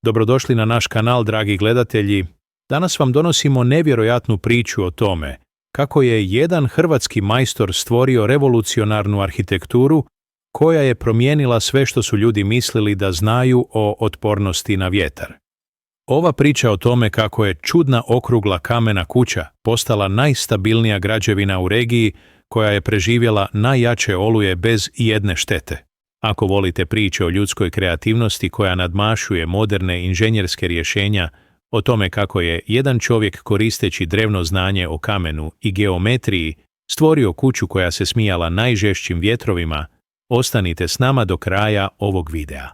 Dobrodošli na naš kanal, dragi gledatelji. Danas vam donosimo nevjerojatnu priču o tome kako je jedan hrvatski majstor stvorio revolucionarnu arhitekturu koja je promijenila sve što su ljudi mislili da znaju o otpornosti na vjetar. Ova priča o tome kako je čudna okrugla kamena kuća postala najstabilnija građevina u regiji koja je preživjela najjače oluje bez ijedne štete. Ako volite priče o ljudskoj kreativnosti koja nadmašuje moderne inženjerske rješenja, o tome kako je jedan čovjek koristeći drevno znanje o kamenu i geometriji stvorio kuću koja se smijala najžešćim vjetrovima, ostanite s nama do kraja ovog videa.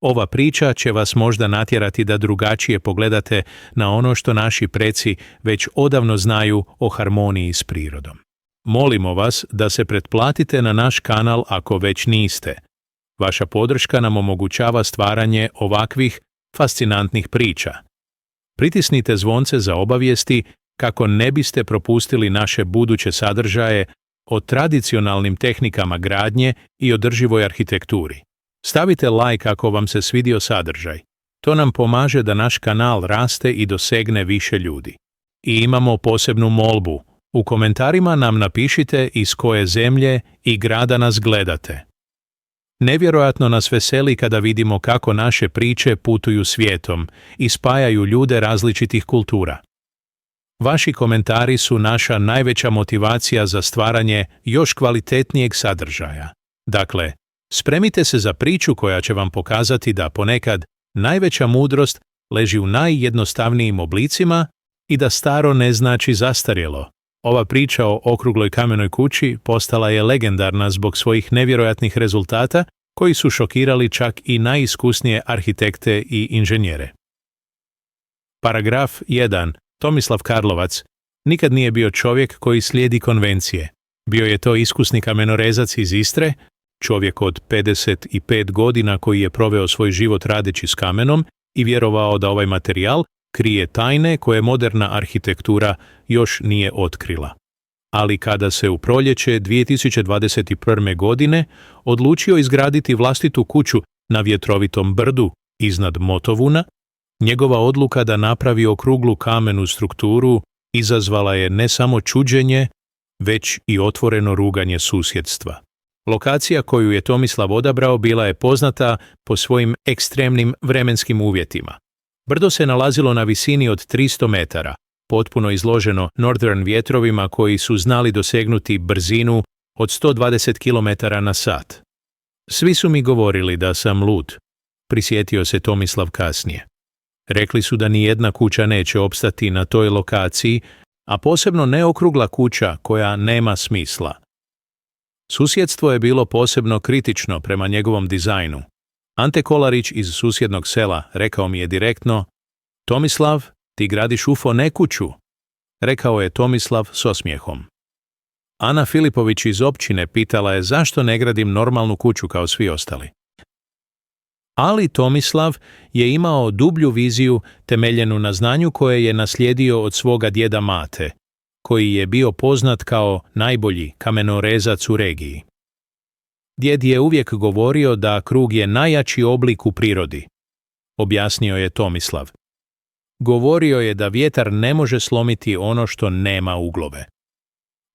Ova priča će vas možda natjerati da drugačije pogledate na ono što naši preci već odavno znaju o harmoniji s prirodom. Molimo vas da se pretplatite na naš kanal ako već niste. Vaša podrška nam omogućava stvaranje ovakvih fascinantnih priča. Pritisnite zvonce za obavijesti kako ne biste propustili naše buduće sadržaje o tradicionalnim tehnikama gradnje i održivoj arhitekturi. Stavite like ako vam se svidio sadržaj. To nam pomaže da naš kanal raste i dosegne više ljudi. I imamo posebnu molbu. U komentarima nam napišite iz koje zemlje i grada nas gledate. Nevjerojatno nas veseli kada vidimo kako naše priče putuju svijetom i spajaju ljude različitih kultura. Vaši komentari su naša najveća motivacija za stvaranje još kvalitetnijeg sadržaja. Dakle, spremite se za priču koja će vam pokazati da ponekad najveća mudrost leži u najjednostavnijim oblicima i da staro ne znači zastarjelo. Ova priča o okrugloj kamenoj kući postala je legendarna zbog svojih nevjerojatnih rezultata koji su šokirali čak i najiskusnije arhitekte i inženjere. Paragraf 1. Tomislav Karlovac nikad nije bio čovjek koji slijedi konvencije. Bio je to iskusni kamenorezac iz Istre, čovjek od 55 godina koji je proveo svoj život radeći s kamenom i vjerovao da ovaj materijal krije tajne koje moderna arhitektura još nije otkrila. Ali kada se u proljeće 2021. godine odlučio izgraditi vlastitu kuću na vjetrovitom brdu iznad Motovuna, njegova odluka da napravi okruglu kamenu strukturu izazvala je ne samo čuđenje, već i otvoreno ruganje susjedstva. Lokacija koju je Tomislav odabrao bila je poznata po svojim ekstremnim vremenskim uvjetima. Brdo se nalazilo na visini od 300 metara, potpuno izloženo northern vjetrovima koji su znali dosegnuti brzinu od 120 km/h. Svi su mi govorili da sam lud, prisjetio se Tomislav kasnije. Rekli su da ni jedna kuća neće opstati na toj lokaciji, a posebno ne okrugla kuća koja nema smisla. Susjedstvo je bilo posebno kritično prema njegovom dizajnu. Ante Kolarić iz susjednog sela rekao mi je direktno: "Tomislav, ti gradiš UFO, ne kuću", rekao je Tomislav s osmijehom. Ana Filipović iz općine pitala je zašto ne gradim normalnu kuću kao svi ostali. Ali Tomislav je imao dublju viziju temeljenu na znanju koje je naslijedio od svoga djeda Mate, koji je bio poznat kao najbolji kamenorezac u regiji. Djed je uvijek govorio da krug je najjači oblik u prirodi, objasnio je Tomislav. Govorio je da vjetar ne može slomiti ono što nema uglove.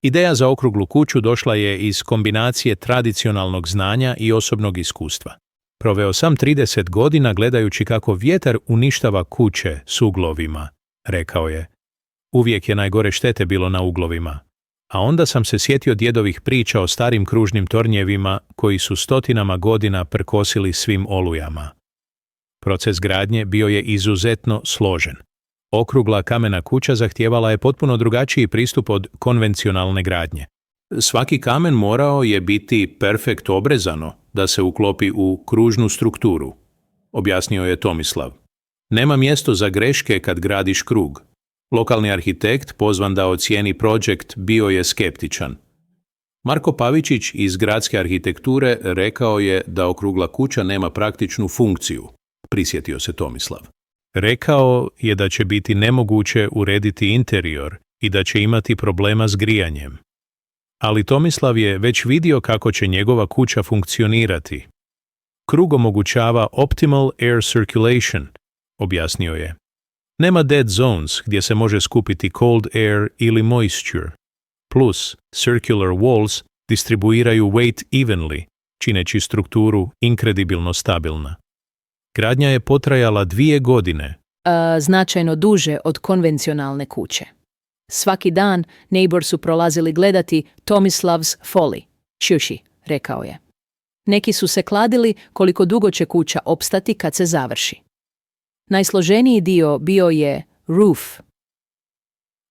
Ideja za okruglu kuću došla je iz kombinacije tradicionalnog znanja i osobnog iskustva. Proveo sam 30 godina gledajući kako vjetar uništava kuće s uglovima, rekao je. Uvijek je najgore štete bilo na uglovima. A onda sam se sjetio djedovih priča o starim kružnim tornjevima koji su stotinama godina prkosili svim olujama. Proces gradnje bio je izuzetno složen. Okrugla kamena kuća zahtijevala je potpuno drugačiji pristup od konvencionalne gradnje. Svaki kamen morao je biti perfekt obrezano da se uklopi u kružnu strukturu, objasnio je Tomislav. Nema mjesto za greške kad gradiš krug. Lokalni arhitekt, pozvan da ocijeni projekt, bio je skeptičan. Marko Pavičić iz gradske arhitekture rekao je da okrugla kuća nema praktičnu funkciju, prisjetio se Tomislav. Rekao je da će biti nemoguće urediti interior i da će imati problema s grijanjem. Ali Tomislav je već vidio kako će njegova kuća funkcionirati. Krug omogućava optimal air circulation, objasnio je. Nema dead zones gdje se može skupiti cold air ili moisture. Plus, circular walls distribuiraju weight evenly, čineći strukturu inkredibilno stabilna. Gradnja je potrajala 2 godine. Značajno duže od konvencionalne kuće. Svaki dan neighbor su prolazili gledati Tomislav's folly, šuši, rekao je. Neki su se kladili koliko dugo će kuća opstati kad se završi. Najsloženiji dio bio je roof.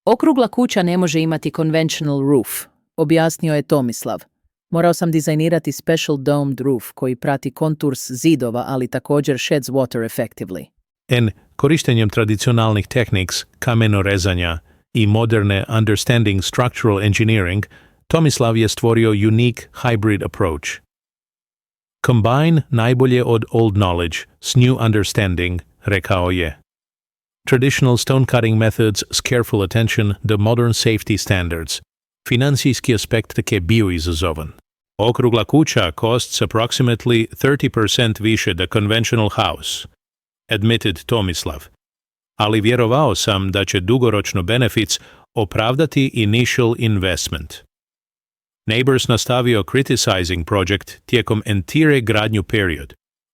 Okrugla kuća ne može imati conventional roof, objasnio je Tomislav. Morao sam dizajnirati special domed roof koji prati konturs zidova, ali također sheds water effectively. Korištenjem tradicionalnih tehniks, kamenorezanja i moderne understanding structural engineering, Tomislav je stvorio unique hybrid approach. Combine najbolje od old knowledge s new understanding, rekao je. Traditional stone cutting methods s careful attention to modern safety standards. Financijski aspekt take bio izazovan. Okrugla kuća costs approximately 30% više the conventional house, admitted Tomislav. Ali vjerovao sam da će dugoročno benefits opravdati initial investment. Neighbors nastavio criticizing project tijekom entire gradnju period.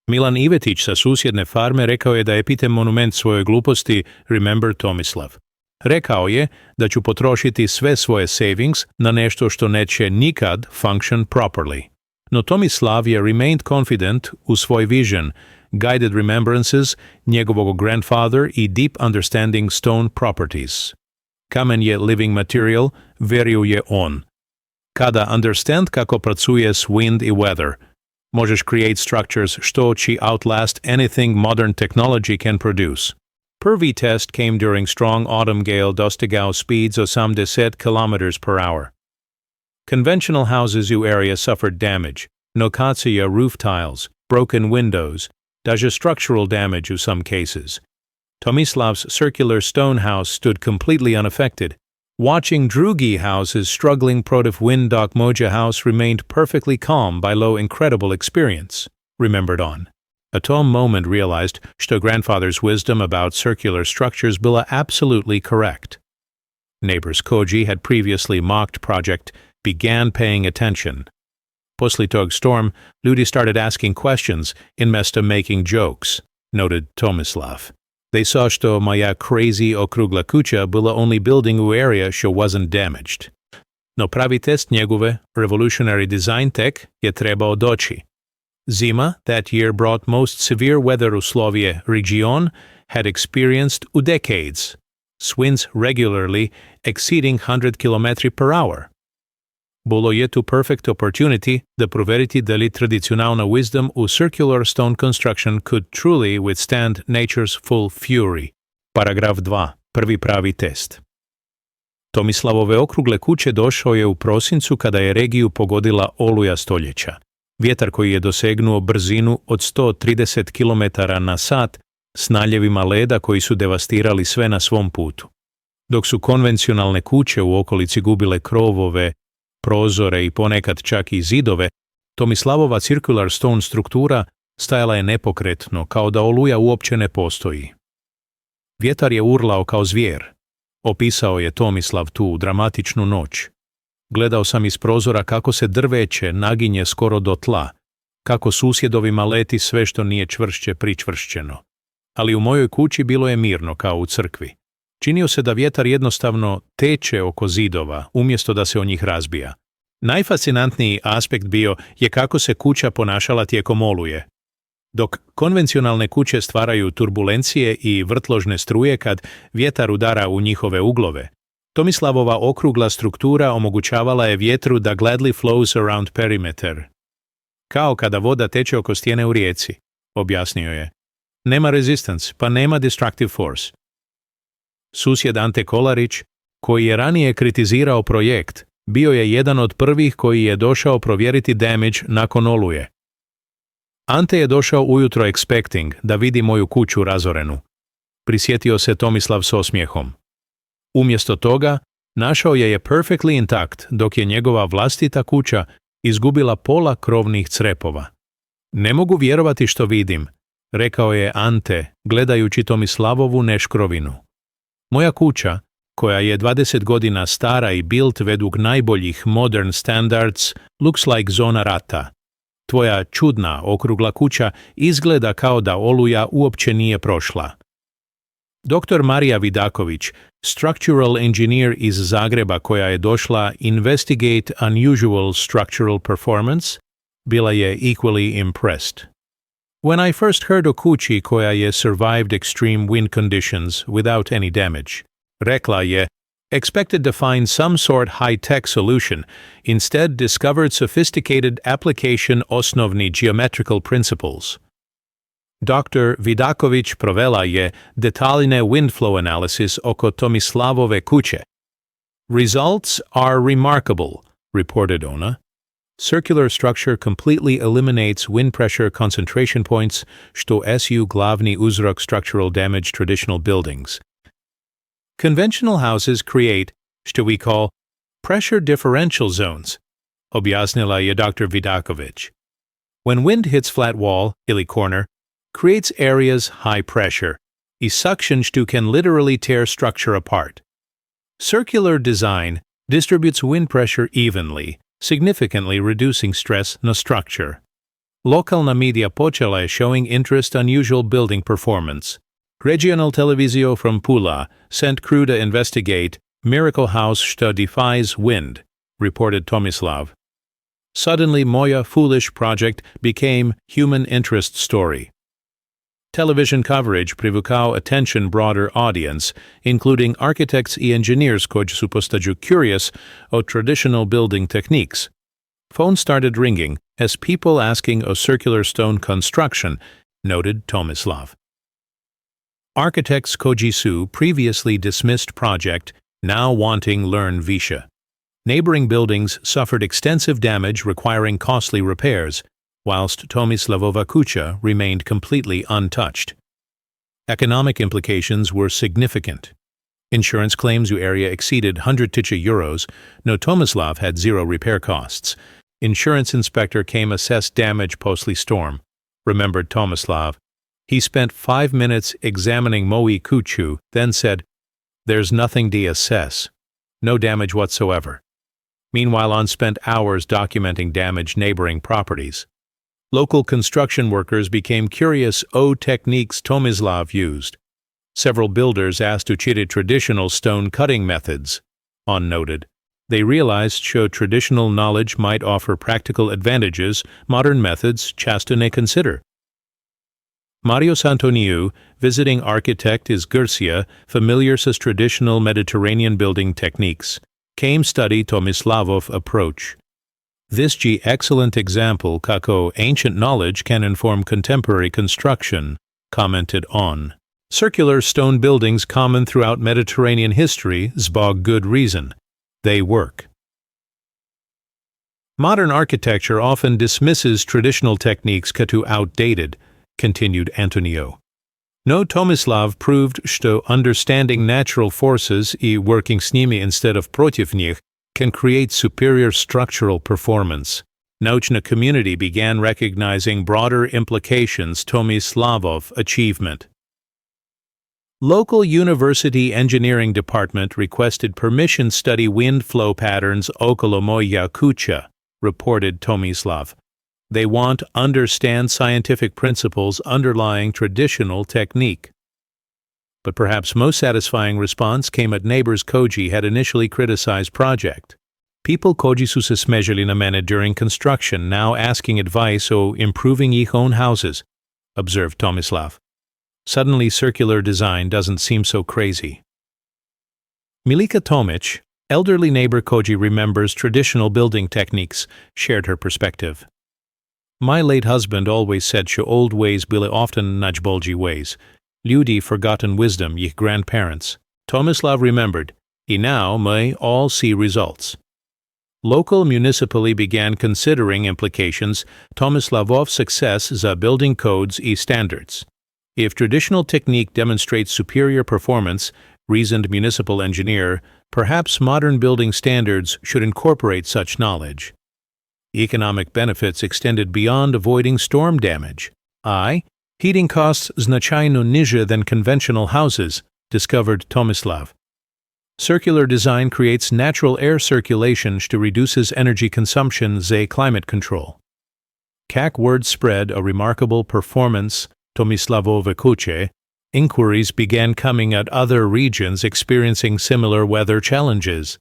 Milan Ivetić sa susjedne farme rekao je da je pitem monument svojoj gluposti Remember Tomislav. Rekao je da ću potrošiti sve svoje savings na nešto što neće nikad function properly. No Tomislav je remained confident u svoj vision, guided remembrances njegovog grandfather i deep understanding stone properties. Kamen je living material, vjeruje on. Kada understand kako pracuje s wind i weather, možeš create structures što će outlast anything modern technology can produce. Prvi test came during strong autumn gale dostigao speeds 80 km/h. Conventional houses u area suffered damage, nokacija roof tiles, broken windows, даже structural damage in some cases. Tomislav's circular stone house stood completely unaffected. Watching drugi houses struggling protiv wind dok moja house remained perfectly calm by low incredible experience, remembered on. A tom moment realized što grandfather's wisdom about circular structures bila absolutely correct. Neighbors Koji had previously mocked project began paying attention. Posli tog storm, ljudi started asking questions instead of making jokes, noted Tomislav. They saw što moja crazy okrugla kuća bila only building u area što wasn't damaged. No pravi test njegove revolutionary design tech je trebao doći. Zima that year brought most severe weather uslovije region had experienced u decades, winds regularly exceeding 100 km/h. Bilo je tu perfect opportunity da proveriti da li tradicionalna wisdom u circular stone construction could truly withstand nature's full fury. Paragraf 2. Prvi pravi test. Tomislavove okrugle kuće došao je u prosincu kada je regiju pogodila oluja stoljeća. Vjetar koji je dosegnuo brzinu od 130 km/h s naljevima leda koji su devastirali sve na svom putu. Dok su konvencionalne kuće u okolici gubile krovove, prozore i ponekad čak i zidove, Tomislavova circular stone struktura stajala je nepokretno, kao da oluja uopće ne postoji. Vjetar je urlao kao zvijer, opisao je Tomislav tu dramatičnu noć. Gledao sam iz prozora kako se drveće naginje skoro do tla, kako susjedovima leti sve što nije čvršće pričvršćeno. Ali u mojoj kući bilo je mirno kao u crkvi. Činio se da vjetar jednostavno teče oko zidova, umjesto da se o njih razbija. Najfascinantniji aspekt bio je kako se kuća ponašala tijekom oluje. Dok konvencionalne kuće stvaraju turbulencije i vrtložne struje kad vjetar udara u njihove uglove, Tomislavova okrugla struktura omogućavala je vjetru da gladly flows around perimeter. Kao kada voda teče oko stijene u rijeci, objasnio je. Nema resistance, pa nema destructive force. Susjed Ante Kolarić, koji je ranije kritizirao projekt, bio je jedan od prvih koji je došao provjeriti damage nakon oluje. Ante je došao ujutro expecting da vidi moju kuću razorenu. Prisjetio se Tomislav s osmijehom. Umjesto toga, našao je perfectly intact, dok je njegova vlastita kuća izgubila pola krovnih crepova. Ne mogu vjerovati što vidim, rekao je Ante, gledajući Tomislavovu neškrovinu. Moja kuća, koja je 20 godina stara i built veduk najboljih modern standards, looks like zona rata. Tvoja čudna, okrugla kuća izgleda kao da oluja uopće nije prošla. Dr. Marija Vidaković, structural engineer iz Zagreba koja je došla investigate unusual structural performance, bila je equally impressed. When I first heard o kući koja je survived extreme wind conditions without any damage, rekla je, expected to find some sort high-tech solution, instead discovered sophisticated application osnovni geometrical principles. Dr. Vidaković provela je detaljne wind flow analysis oko Tomislavove kuće. Results are remarkable, reported ona. Circular structure completely eliminates wind pressure concentration points, što su glavni uzrok structural damage traditional buildings. Conventional houses create, što we call, pressure differential zones, objasnila je Dr. Vidaković. When wind hits flat wall, ili corner, creates areas high pressure, i suction što can literally tear structure apart. Circular design distributes wind pressure evenly, significantly reducing stress na structure. Lokalna media počela je showing interest unusual building performance. Regional Televizio from Pula sent crew to investigate miracle house što defies wind, reported Tomislav. Suddenly moja foolish project became human interest story. Television coverage privukao attention broader audience, including architects and engineers koji su postaju curious o traditional building techniques. Phone started ringing as people asking o circular stone construction, noted Tomislav. Architects koji su previously dismissed project, now wanting learn više. Neighboring buildings suffered extensive damage requiring costly repairs, whilst Tomislavova kuća remained completely untouched. Economic implications were significant. Insurance claims u area exceeded 100,000 euros, no Tomislav had zero repair costs. Insurance inspector came assess damage postly storm, remembered Tomislav. He spent 5 minutes examining moju kuću, then said, "There's nothing to assess. No damage whatsoever." Meanwhile, on spent hours documenting damaged neighboring properties. Local construction workers became curious o techniques Tomislav used. Several builders asked to chiti traditional stone cutting methods. On noted, they realized show traditional knowledge might offer practical advantages modern methods chasto ne consider. Mario Santoniu, visiting architect is Gurcia, familiar with traditional Mediterranean building techniques, came study Tomislavov approach. This is excellent example kako ancient knowledge can inform contemporary construction, commented on. Circular stone buildings common throughout Mediterranean history zbog good reason. They work. Modern architecture often dismisses traditional techniques kao outdated, continued Antonio. No Tomislav proved što understanding natural forces I working s njimi instead of protiv njih can create superior structural performance. Naučna community began recognizing broader implications Tomislavov achievement. Local university engineering department requested permission study wind flow patterns okolo moja kuća, reported Tomislav. They want understand scientific principles underlying traditional technique. But perhaps most satisfying response came at neighbors koji had initially criticized project. People koji su se smijali na mene during construction now asking advice o improving ih own houses, observed Tomislav. Suddenly circular design doesn't seem so crazy. Milika Tomic, elderly neighbor koji remembers traditional building techniques, shared her perspective. My late husband always said što old ways bile often najbolji ways. Ljudi forgotten wisdom jih grandparents. Tomislav remembered, I now may all see results. Local municipally began considering implications Tomislavov's success za building codes I standards. If traditional technique demonstrates superior performance, reasoned municipal engineer, perhaps modern building standards should incorporate such knowledge. Economic benefits extended beyond avoiding storm damage. I. Heating costs značajno niže than conventional houses, discovered Tomislav. Circular design creates natural air circulation što reduces energy consumption za climate control. Kak word spread a remarkable performance Tomislavove kuće, inquiries began coming at other regions experiencing similar weather challenges.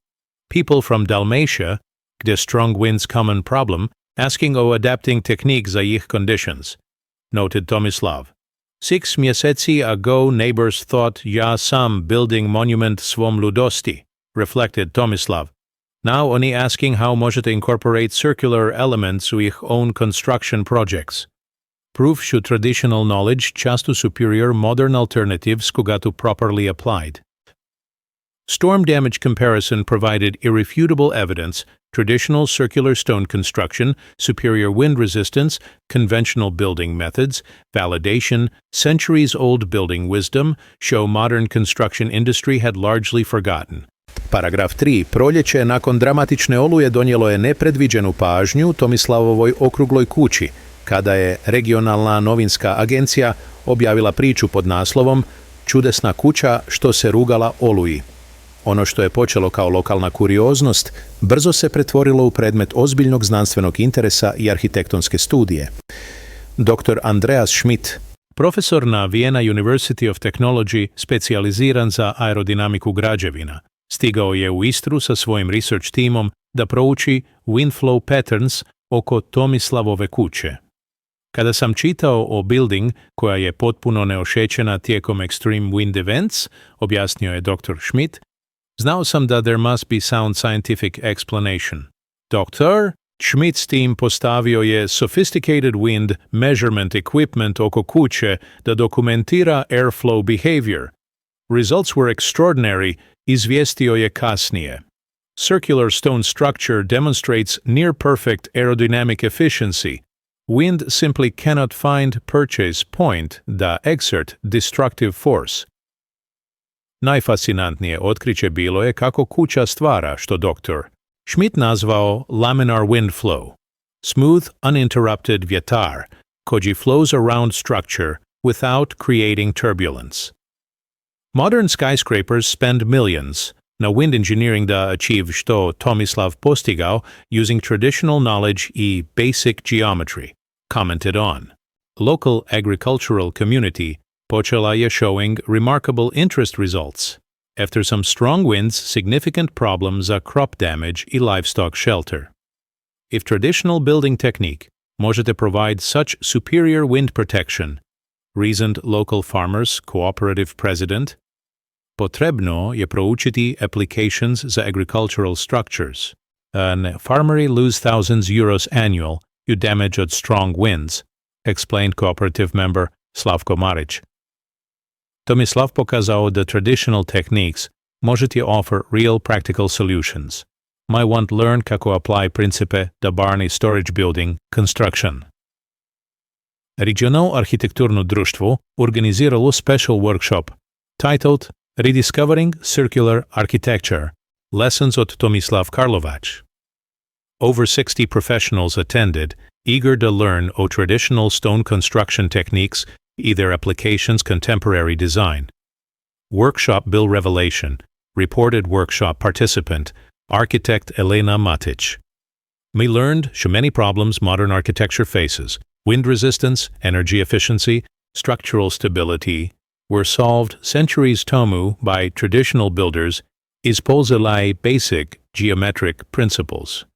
People from Dalmatia, gdje strong winds common problem, asking o adapting technique za ih conditions, noted Tomislav. 6 mjeseci ago neighbors thought ja sam building monument svom ludosti, reflected Tomislav. Now oni asking how možete incorporate circular elements u ih own construction projects. Proof should traditional knowledge často superior modern alternatives когато properly applied. Storm damage comparison provided irrefutable evidence traditional circular stone construction, superior wind resistance, conventional building methods, validation, centuries-old building wisdom show modern construction industry had largely forgotten. Paragraf 3. Proljeće nakon dramatične oluje donijelo je nepredviđenu pažnju Tomislavovoj okrugloj kući, kada je regionalna novinska agencija objavila priču pod naslovom Čudesna kuća što se rugala oluji. Ono što je počelo kao lokalna kurioznost, brzo se pretvorilo u predmet ozbiljnog znanstvenog interesa i arhitektonske studije. Dr. Andreas Schmidt, profesor na Vienna University of Technology specijaliziran za aerodinamiku građevina, stigao je u Istru sa svojim research timom da prouči wind flow patterns oko Tomislavove kuće. Kada sam čitao o building koja je potpuno neošećena tijekom extreme wind events, objasnio je dr. Schmidt, znao sam da there must be sound scientific explanation. Dr. Schmidt's team postavio je sophisticated wind measurement equipment oko kuće da dokumentira airflow behavior. Results were extraordinary, izvijestio je kasnije. Circular stone structure demonstrates near-perfect aerodynamic efficiency. Wind simply cannot find purchase point da exert destructive force. Najfascinantnije otkriće bilo je kako kuća stvara što dr. Schmidt nazvao laminar wind flow, smooth uninterrupted vjetar, koji flows around structure without creating turbulence. Modern skyscrapers spend millions na wind engineering da achieve što Tomislav postigao using traditional knowledge i basic geometry, commented on. Local agricultural community počela je showing remarkable interest results. After some strong winds, significant problems za crop damage i livestock shelter. If traditional building technique možete provide such superior wind protection, reasoned local farmers cooperative president, potrebno je proučiti applications za agricultural structures. An farmery lose thousands euros annual you damage od strong winds, explained cooperative member Slavko Marić. Tomislav pokazao da traditional techniques možete offer real practical solutions. Might want learn kako apply principe da barni storage building construction. Regionalno arhitekturno društvo organiziralo special workshop titled Rediscovering Circular Architecture, Lessons od Tomislav Karlovac. Over 60 professionals attended, eager to learn o traditional stone construction techniques, their applications contemporary design. Workshop Bill Revelation, reported workshop participant, architect Elena Matic. We learned so many problems modern architecture faces, wind resistance, energy efficiency, structural stability, were solved centuries tomu by traditional builders, использовали basic geometric principles.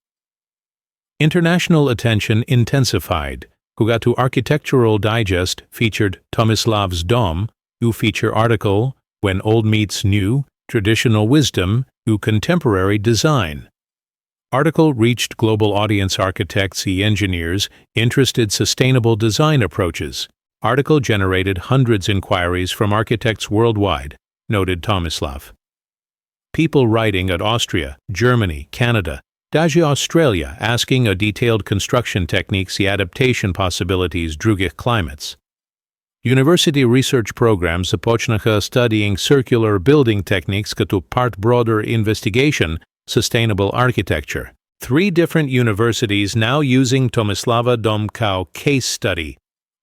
International attention intensified. Когато Architectural Digest featured Tomislav's Dom, who feature article When Old Meets New, Traditional Wisdom, who Contemporary Design. Article reached global audience architects and engineers interested sustainable design approaches. Article generated hundreds inquiries from architects worldwide, noted Tomislav. People writing at Austria, Germany, Canada, Daži Australia asking a detailed construction techniques and adaptation possibilities drugih climates. University research programs započnaha studying circular building techniques като part broader investigation, sustainable architecture, 3 different universities now using Tomislava dom kao case study,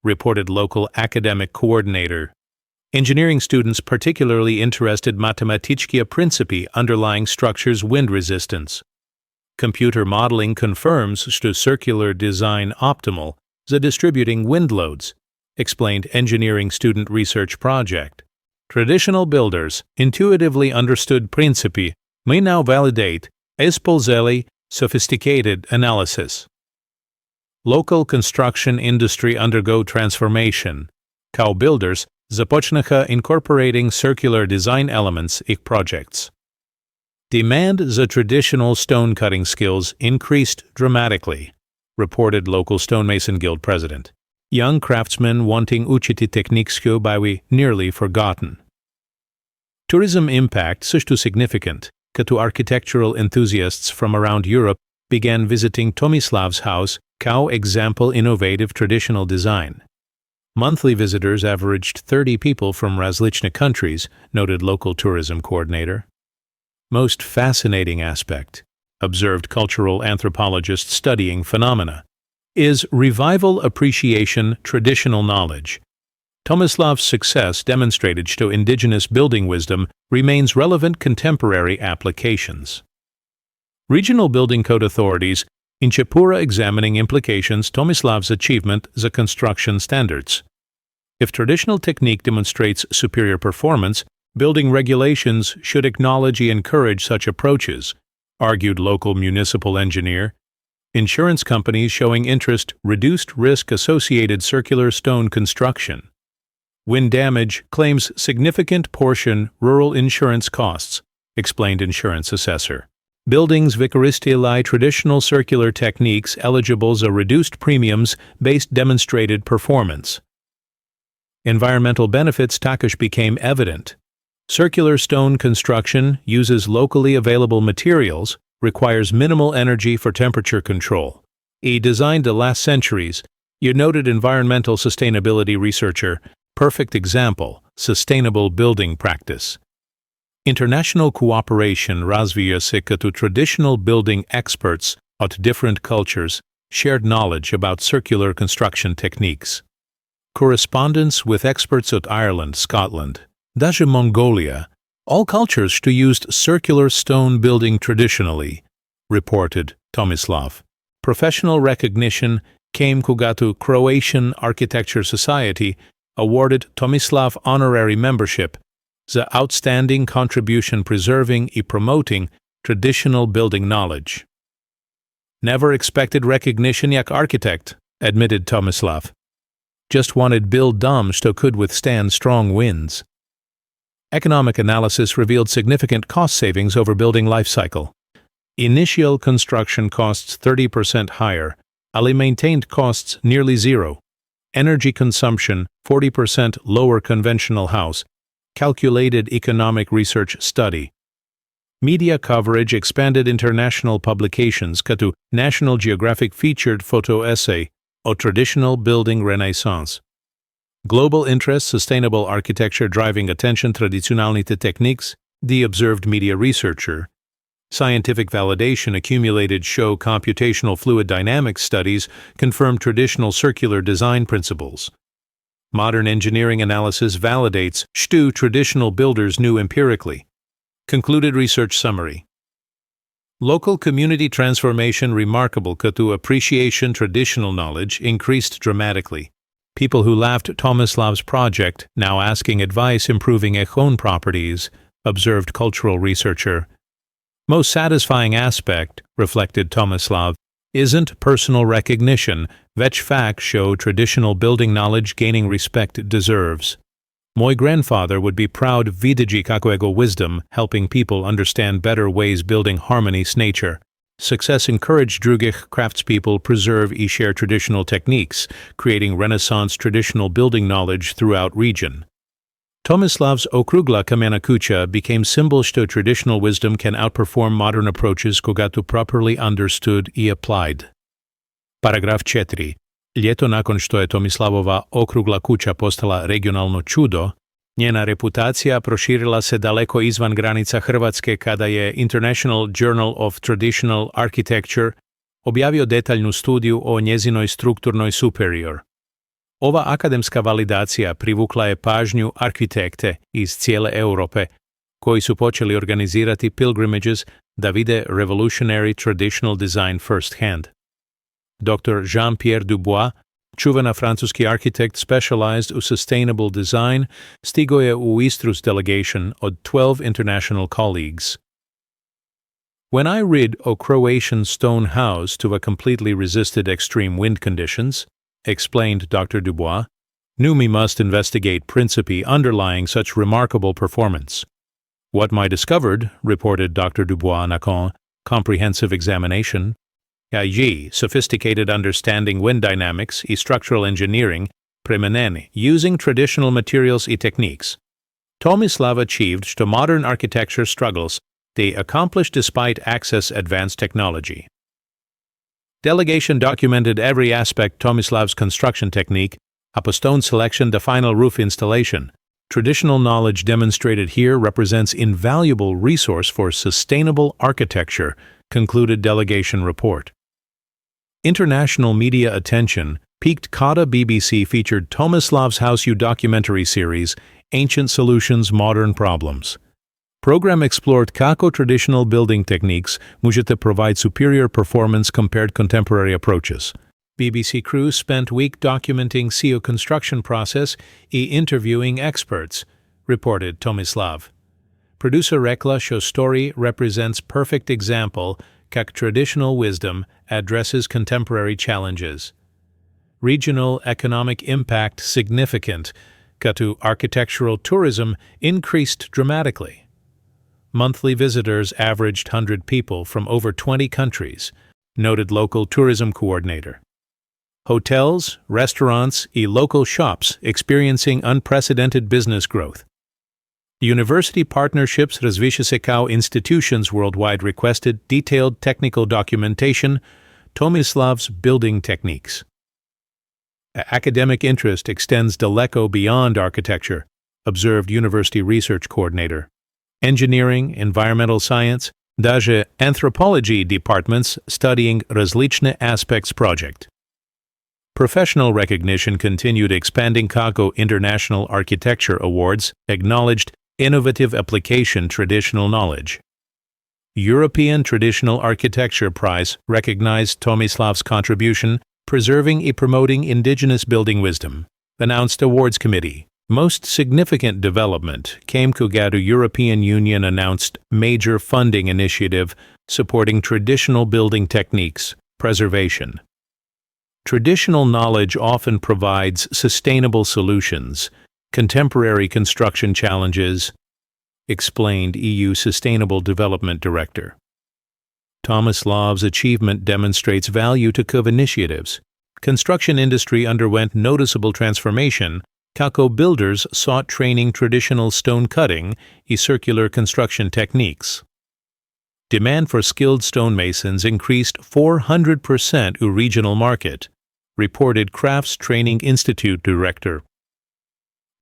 reported local academic coordinator. Engineering students particularly interested matematičkie principi underlying structures' wind resistance. Computer modeling confirms što circular design optimal za distributing wind loads, explained engineering student research project. Traditional builders intuitively understood principi may now validate использовали sophisticated analysis. Local construction industry undergo transformation. Kao builders započnaha incorporating circular design elements in projects. Demand za traditional stone cutting skills increased dramatically, reported local stonemason guild president. Young craftsmen wanting učiti tehničko by nearly forgotten. Tourism impact such too significant, that architectural enthusiasts from around Europe began visiting Tomislav's house kao example innovative traditional design. Monthly visitors averaged 30 people from različne countries, noted local tourism coordinator. Most fascinating aspect, observed cultural anthropologist studying phenomena, is revival appreciation traditional knowledge. Tomislav's success demonstrated što indigenous building wisdom remains relevant contemporary applications. Regional building code authorities in Chepura examining implications Tomislav's achievement za construction standards. If traditional technique demonstrates superior performance, building regulations should acknowledge and encourage such approaches, argued local municipal engineer. Insurance companies showing interest reduced risk associated circular stone construction. Wind damage claims significant portion rural insurance costs, explained insurance assessor. Buildings vikaristili traditional circular techniques eligible za reduced premiums based demonstrated performance. Environmental benefits takish became evident. Circular stone construction uses locally available materials, requires minimal energy for temperature control. Designed the last centuries, you noted environmental sustainability researcher, perfect example, sustainable building practice. International cooperation razvija se to traditional building experts от different cultures shared knowledge about circular construction techniques. Correspondence with experts at Ireland, Scotland, даже Mongolia, all cultures who used circular stone building traditionally, reported Tomislav. Professional recognition came kugatu Croatian Architecture Society awarded Tomislav honorary membership za outstanding contribution preserving and promoting traditional building knowledge. Never expected recognition jak architect, admitted Tomislav. Just wanted build dom što could withstand strong winds. Economic analysis revealed significant cost savings over building life cycle. Initial construction costs 30% higher, ali maintained costs nearly zero. Energy consumption 40% lower conventional house, calculated economic research study. Media coverage expanded international publications katu National Geographic featured photo essay o traditional building renaissance. Global interest sustainable architecture driving attention tradicionalite techniques, the observed media researcher. Scientific validation accumulated show computational fluid dynamics studies confirm traditional circular design principles. Modern engineering analysis validates što traditional builders knew empirically. Concluded research summary. Local community transformation remarkable katu appreciation traditional knowledge increased dramatically. People who laughed Tomislav's project now asking advice improving their own properties, observed cultural researcher. Most satisfying aspect, reflected Tomislav, isn't personal recognition, već facts show traditional building knowledge gaining respect it deserves. Moj grandfather would be proud vidjeti kakvego wisdom helping people understand better ways building harmony s nature. Success encouraged drugih craftspeople preserve and share traditional techniques, creating Renaissance traditional building knowledge throughout region. Tomislav's okrugla kamenu became symbol što traditional wisdom can outperform modern approaches kogatu properly understood and applied. Paragraf 4. Ljeto nakon što je Tomislavova okrugla kuća postala regionalno čudo, Njena reputacija proširila se daleko izvan granica Hrvatske kada je International Journal of Traditional Architecture objavio detaljnu studiju o njezinoj strukturnoj superior. Ova akademska validacija privukla je pažnju arhitekte iz cijele Europe, koji su počeli organizirati pilgrimages da vide revolutionary traditional design first hand. Dr. Jean-Pierre Dubois, čuvena francuski arhitekt specialized u sustainable design, stigo je u Istru s delegation od 12 international colleagues. When I rid a Croatian stone house to a completely resisted extreme wind conditions, explained Dr. Dubois, knew me must investigate principi underlying such remarkable performance. What I discovered, reported Dr. Dubois Nacon, comprehensive examination, i.e. sophisticated understanding wind dynamics and structural engineering, premeneni, using traditional materials and techniques. Tomislav achieved što modern architecture struggles they accomplished despite access advanced technology. Delegation documented every aspect Tomislav's construction technique, up a stone selection to final roof installation. Traditional knowledge demonstrated here represents invaluable resource for sustainable architecture, concluded delegation report. International media attention peaked Kada BBC featured Tomislav's House U documentary series, Ancient Solutions, Modern Problems. Program explored kako traditional building techniques možete provide superior performance compared contemporary approaches. BBC crew spent week documenting CEO construction process and interviewing experts, reported Tomislav. Producer Rekla shows story represents perfect example kak traditional wisdom addresses contemporary challenges. Regional economic impact significant, katu architectural tourism increased dramatically. Monthly visitors averaged 100 people from over 20 countries, noted local tourism coordinator. Hotels, restaurants, and local shops experiencing unprecedented business growth. University partnerships razvišesekao institutions worldwide requested detailed technical documentation, Tomislav's building techniques. Academic interest extends daleko beyond architecture, observed university research coordinator. Engineering, environmental science, даже anthropology departments studying različne aspects project. Professional recognition continued expanding Kako International Architecture Awards, acknowledged innovative application traditional knowledge. European Traditional Architecture Prize recognized Tomislav's contribution, preserving and promoting indigenous building wisdom, announced awards committee. Most significant development came kugadu European Union announced major funding initiative supporting traditional building techniques, preservation. Traditional knowledge often provides sustainable solutions, contemporary construction challenges, explained EU Sustainable Development Director. Tomislav's achievement demonstrates value to KUV initiatives. Construction industry underwent noticeable transformation. Kako builders sought training traditional stone cutting and circular construction techniques. Demand for skilled stonemasons increased 400% u regional market, reported Crafts Training Institute director.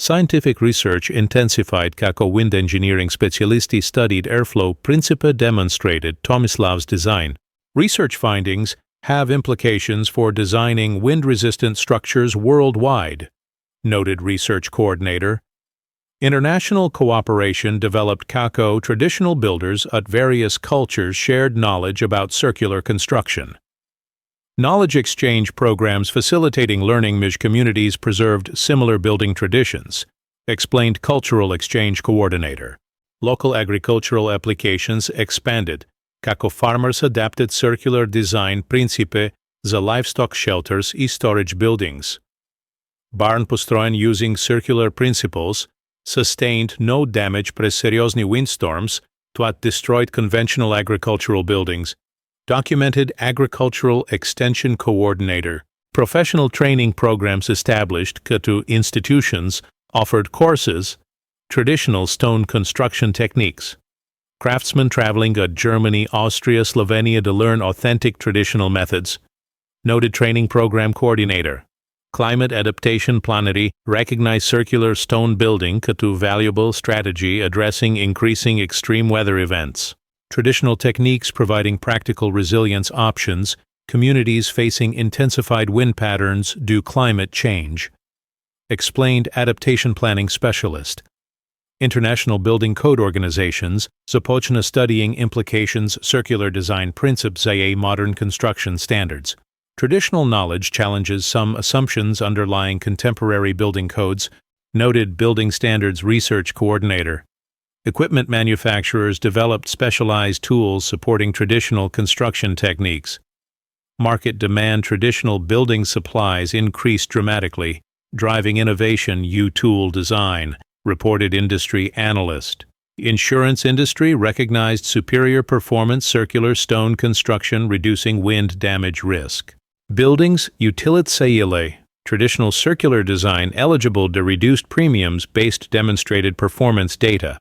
Scientific research intensified kako wind engineering specialisti studied airflow principe demonstrated Tomislav's design. Research findings have implications for designing wind-resistant structures worldwide, noted research coordinator. International cooperation developed kako traditional builders at various cultures shared knowledge about circular construction. Knowledge exchange programs facilitating learning mij communities preserved similar building traditions, explained cultural exchange coordinator. Local agricultural applications expanded. Kako farmers adapted circular design principe za livestock shelters and storage buildings. Barn postrojen using circular principles sustained no damage pre seriozni windstorms that destroyed conventional agricultural buildings, documented agricultural extension coordinator. Professional training programs established to institutions offered courses, traditional stone construction techniques. Craftsmen traveling to Germany, Austria, Slovenia to learn authentic traditional methods, noted training program coordinator. Climate adaptation planeri recognize circular stone building като valuable strategy addressing increasing extreme weather events. Traditional techniques providing practical resilience options, communities facing intensified wind patterns due climate change. Explained adaptation planning specialist. International Building Code Organizations započne studying implications circular design principles za modern construction standards. Traditional knowledge challenges some assumptions underlying contemporary building codes, noted Building Standards Research Coordinator. Equipment manufacturers developed specialized tools supporting traditional construction techniques. Market demand traditional building supplies increased dramatically, driving innovation U-tool design, reported industry analyst. Insurance industry recognized superior performance circular stone construction reducing wind damage risk. Buildings utilitariale, traditional circular design eligible to reduced premiums based demonstrated performance data.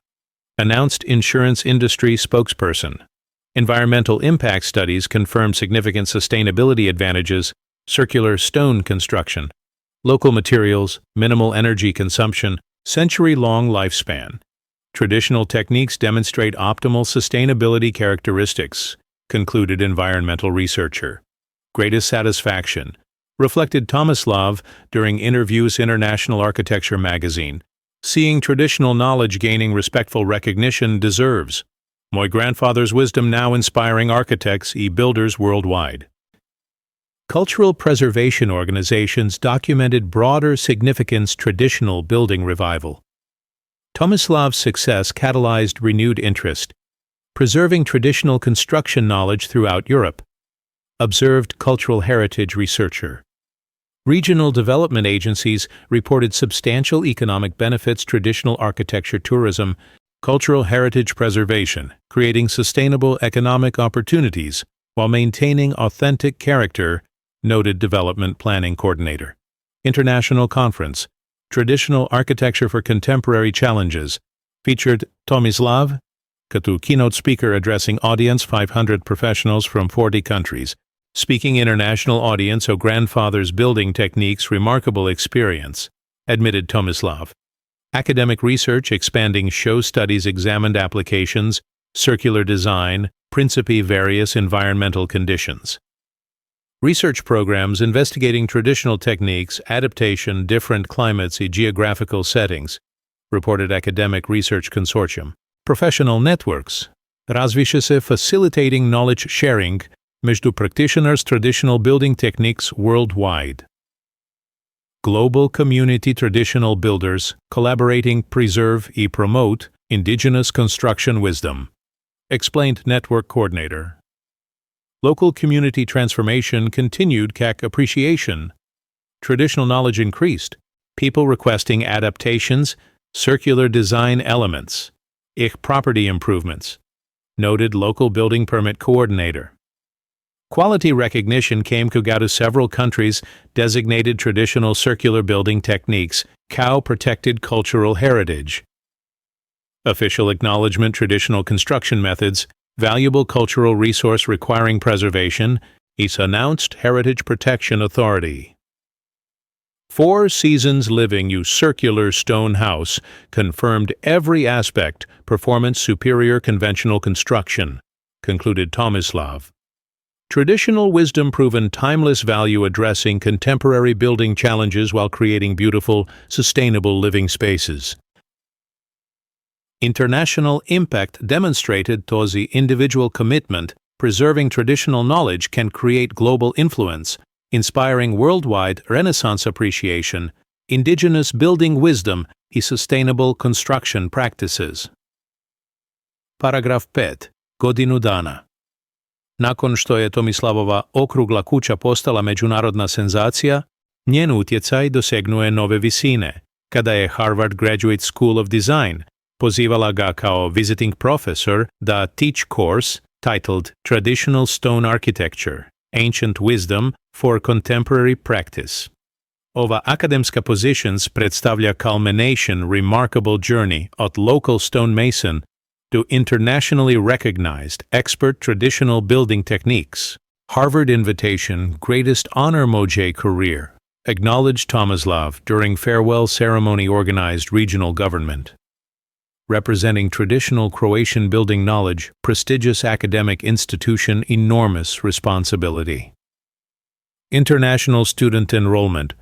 Announced insurance industry spokesperson. Environmental impact studies confirm significant sustainability advantages, circular stone construction. Local materials, minimal energy consumption, century-long lifespan. Traditional techniques demonstrate optimal sustainability characteristics, concluded environmental researcher. Greatest satisfaction, reflected Tomislav during interviews International Architecture magazine. Seeing traditional knowledge gaining respectful recognition deserves. My grandfather's wisdom now inspiring architects and builders worldwide. Cultural preservation organizations documented broader significance traditional building revival. Tomislav's success catalyzed renewed interest, preserving traditional construction knowledge throughout Europe. Observed cultural heritage researcher. Regional development agencies reported substantial economic benefits traditional architecture tourism, cultural heritage preservation, creating sustainable economic opportunities while maintaining authentic character, noted development planning coordinator. International conference, Traditional Architecture for Contemporary Challenges, featured Tomislav, като keynote speaker addressing audience 500 professionals from 40 countries. Speaking international audience o grandfather's building techniques remarkable experience, admitted Tomislav. Academic research expanding show studies examined applications, circular design, principi various environmental conditions. Research programs investigating traditional techniques, adaptation, different climates and geographical settings, reported Academic Research Consortium. Professional networks, razviše se facilitating knowledge sharing между practitioners traditional building techniques worldwide. Global community traditional builders collaborating preserve and promote indigenous construction wisdom, explained network coordinator. Local community transformation continued CAC appreciation. Traditional knowledge increased, people requesting adaptations, circular design elements, property improvements, noted local building permit coordinator. Quality recognition came to several countries designated traditional circular building techniques, protected cultural heritage. Official acknowledgement traditional construction methods, valuable cultural resource requiring preservation, is announced Heritage Protection Authority. 4 Seasons Living U Circular Stone House confirmed every aspect performance superior conventional construction, concluded Tomislav. Traditional wisdom proven timeless value addressing contemporary building challenges while creating beautiful, sustainable living spaces. International impact demonstrated the individual commitment, preserving traditional knowledge can create global influence, inspiring worldwide Renaissance appreciation, indigenous building wisdom and sustainable construction practices. Paragraf 5. Godinu dana. Nakon što je Tomislavova okrugla kuća postala međunarodna senzacija, njen utjecaj dosegnuje nove visine, kada je Harvard Graduate School of Design pozivala ga kao visiting professor da teach course titled Traditional Stone Architecture, Ancient Wisdom for Contemporary Practice. Ova akademska positions predstavlja culmination remarkable journey od local stonemason to internationally recognized expert traditional building techniques. Harvard invitation greatest honor moje career. acknowledged Tomislav during farewell ceremony organized regional government. Representing traditional Croatian building knowledge, prestigious academic institution, enormous responsibility. International student enrollment.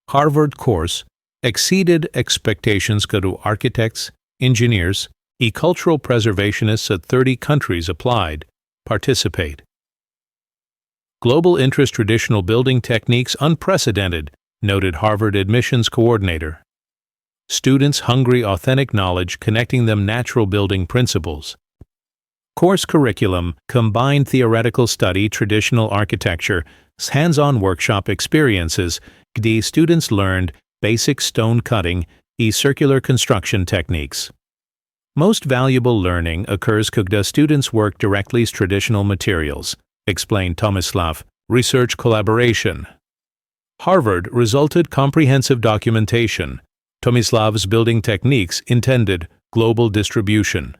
Harvard course exceeded expectations. Kada architects, engineers, and cultural preservationists at 30 countries applied, participate. Global interest traditional building techniques unprecedented, noted Harvard admissions coordinator. Students hungry authentic knowledge connecting them natural building principles. Course curriculum combined theoretical study traditional architecture, hands-on workshop experiences, gde students learned basic stone cutting and circular construction techniques. Most valuable learning occurs kada students work directly with traditional materials, explained Tomislav. Research collaboration. Harvard resulted comprehensive documentation. Tomislav's building techniques intended global distribution.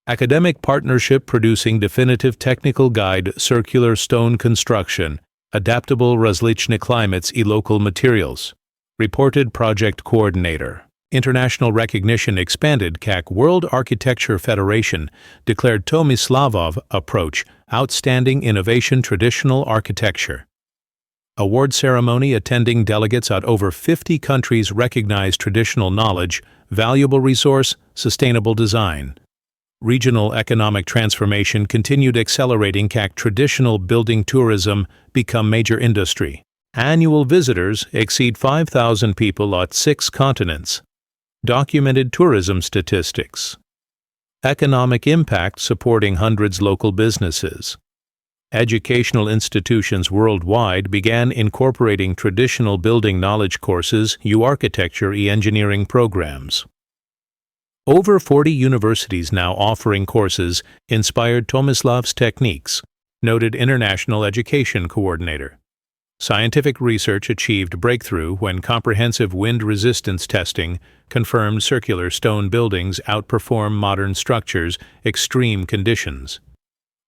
Academic partnership producing definitive technical guide circular stone construction, adaptable različne climates and local materials. Reported project coordinator. International recognition expanded. Kak World Architecture Federation declared Tomislavov approach outstanding innovation traditional architecture. Award ceremony attending delegates at over 50 countries recognized traditional knowledge, valuable resource, sustainable design. Regional economic transformation continued accelerating. Kak traditional building tourism become major industry. Annual visitors exceed 5,000 people at 6 continents. Documented tourism statistics. Economic impact supporting hundreds local businesses. Educational institutions worldwide began incorporating traditional building knowledge courses, architecture and engineering programs. Over 40 universities now offering courses inspired Tomislav's techniques, noted International Education Coordinator. Scientific research achieved breakthrough when comprehensive wind resistance testing confirmed circular stone buildings outperform modern structures extreme conditions.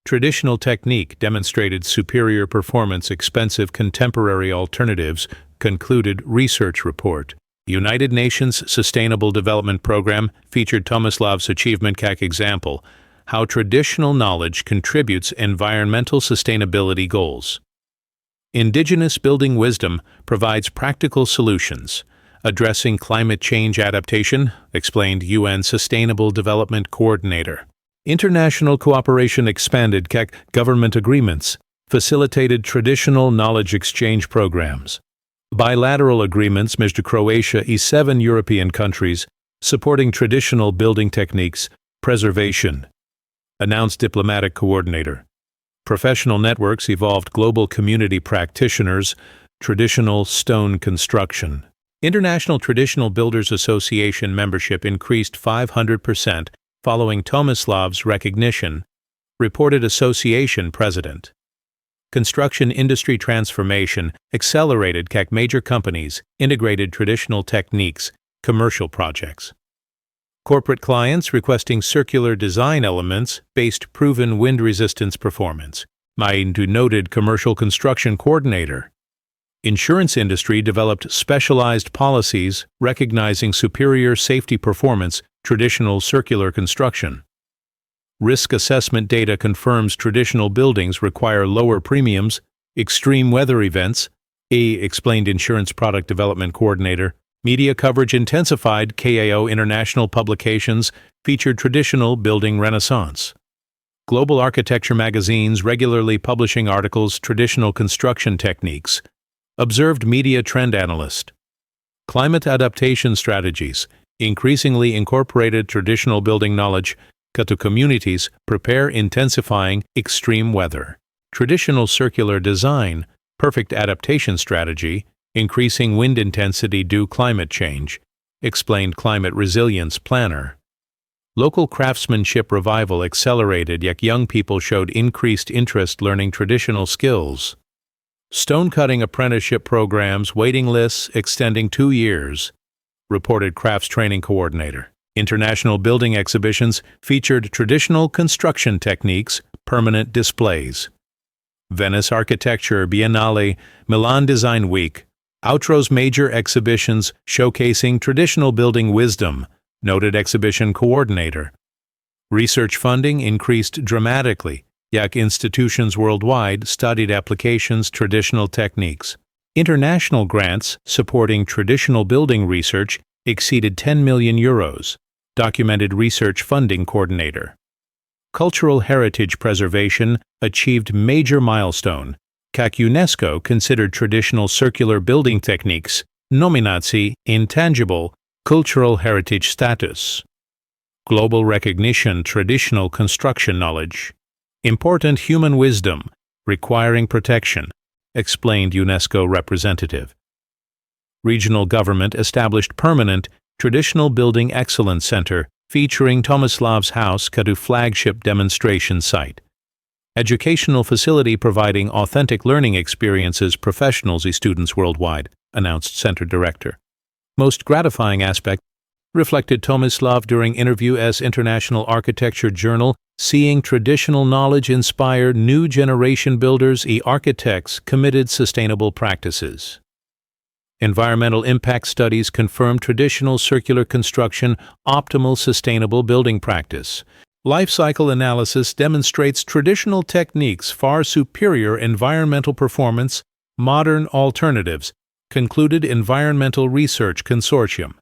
Traditional technique demonstrated superior performance expensive contemporary alternatives, concluded research report. United Nations Sustainable Development Program featured Tomislav's achievement. Kak example, how traditional knowledge contributes environmental sustainability goals. Indigenous building wisdom provides practical solutions, addressing climate change adaptation, explained UN Sustainable Development Coordinator. International cooperation expanded. Kak government agreements facilitated traditional knowledge exchange programs. Bilateral agreements между Croatia and 7 European countries supporting traditional building techniques preservation, announced diplomatic coordinator. Professional networks evolved global community practitioners, traditional stone construction. International Traditional Builders Association membership increased 500% following Tomislav's recognition, reported association president. Construction industry transformation accelerated. Kak major companies integrated traditional techniques, commercial projects. Corporate clients requesting circular design elements based proven wind resistance performance. Maindu noted commercial construction coordinator. Insurance industry developed specialized policies recognizing superior safety performance, traditional circular construction. Risk assessment data confirms traditional buildings require lower premiums, extreme weather events, explained insurance product development coordinator. Media coverage intensified. KAO international publications featured traditional building renaissance. Global architecture magazines regularly publishing articles traditional construction techniques. Observed media trend analyst. Climate adaptation strategies increasingly incorporated traditional building knowledge to communities prepare intensifying extreme weather. Traditional circular design, perfect adaptation strategy, increasing wind intensity due climate change, explained climate resilience planner. Local craftsmanship revival accelerated. Young people showed increased interest learning traditional skills. Stone cutting apprenticeship programs waiting lists extending 2 years, reported crafts training coordinator. International building exhibitions featured traditional construction techniques, permanent displays. Venice Architecture Biennale, Milan Design Week, Outro's major exhibitions showcasing traditional building wisdom, noted exhibition coordinator. Research funding increased dramatically, jak institutions worldwide studied applications traditional techniques. International grants supporting traditional building research exceeded 10 million euros, documented research funding coordinator. Cultural heritage preservation achieved major milestone, kak UNESCO considered traditional circular building techniques, nominatie intangible, cultural heritage status. Global recognition traditional construction knowledge. Important human wisdom, requiring protection, explained UNESCO representative. Regional government established permanent Traditional Building Excellence Center featuring Tomislav's House Kada flagship demonstration site. Educational facility providing authentic learning experiences professionals and students worldwide, announced center director. Most gratifying aspect, reflected Tomislav during interview as International Architecture Journal, seeing traditional knowledge inspire new generation builders and architects committed sustainable practices. Environmental impact studies confirm traditional circular construction optimal sustainable building practice. Life cycle analysis demonstrates traditional techniques far superior environmental performance, modern alternatives, concluded Environmental Research Consortium.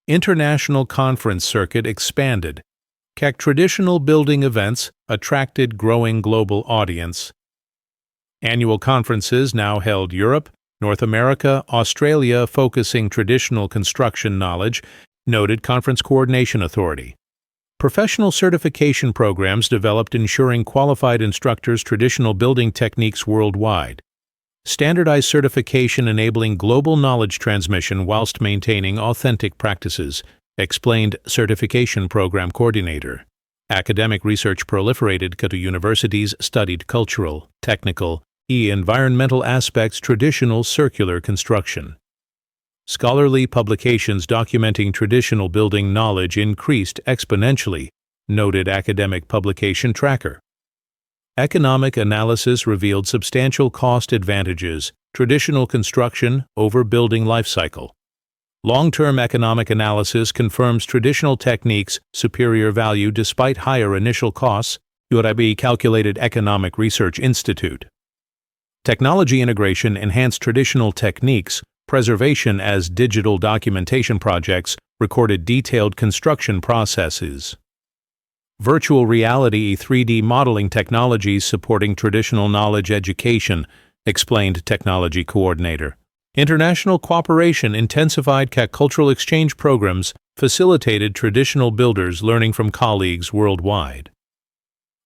International conference circuit expanded. Kak traditional building events attracted growing global audience. Annual conferences now held Europe, North America, Australia focusing traditional construction knowledge, noted Conference Coordination Authority. Professional certification programs developed ensuring qualified instructors traditional building techniques worldwide. Standardized certification enabling global knowledge transmission whilst maintaining authentic practices, explained Certification Program Coordinator. Academic research proliferated kada universities studied cultural, technical, environmental aspects traditional circular construction. Scholarly publications documenting traditional building knowledge increased exponentially, noted Academic Publication Tracker. Economic analysis revealed substantial cost advantages, traditional construction over building life cycle. Long-term economic analysis confirms traditional techniques superior value despite higher initial costs, URB Calculated Economic Research Institute. Technology integration enhanced traditional techniques, preservation as digital documentation projects recorded detailed construction processes. Virtual reality 3D modeling technologies supporting traditional knowledge education, explained Technology Coordinator. International cooperation intensified cultural exchange programs facilitated traditional builders learning from colleagues worldwide.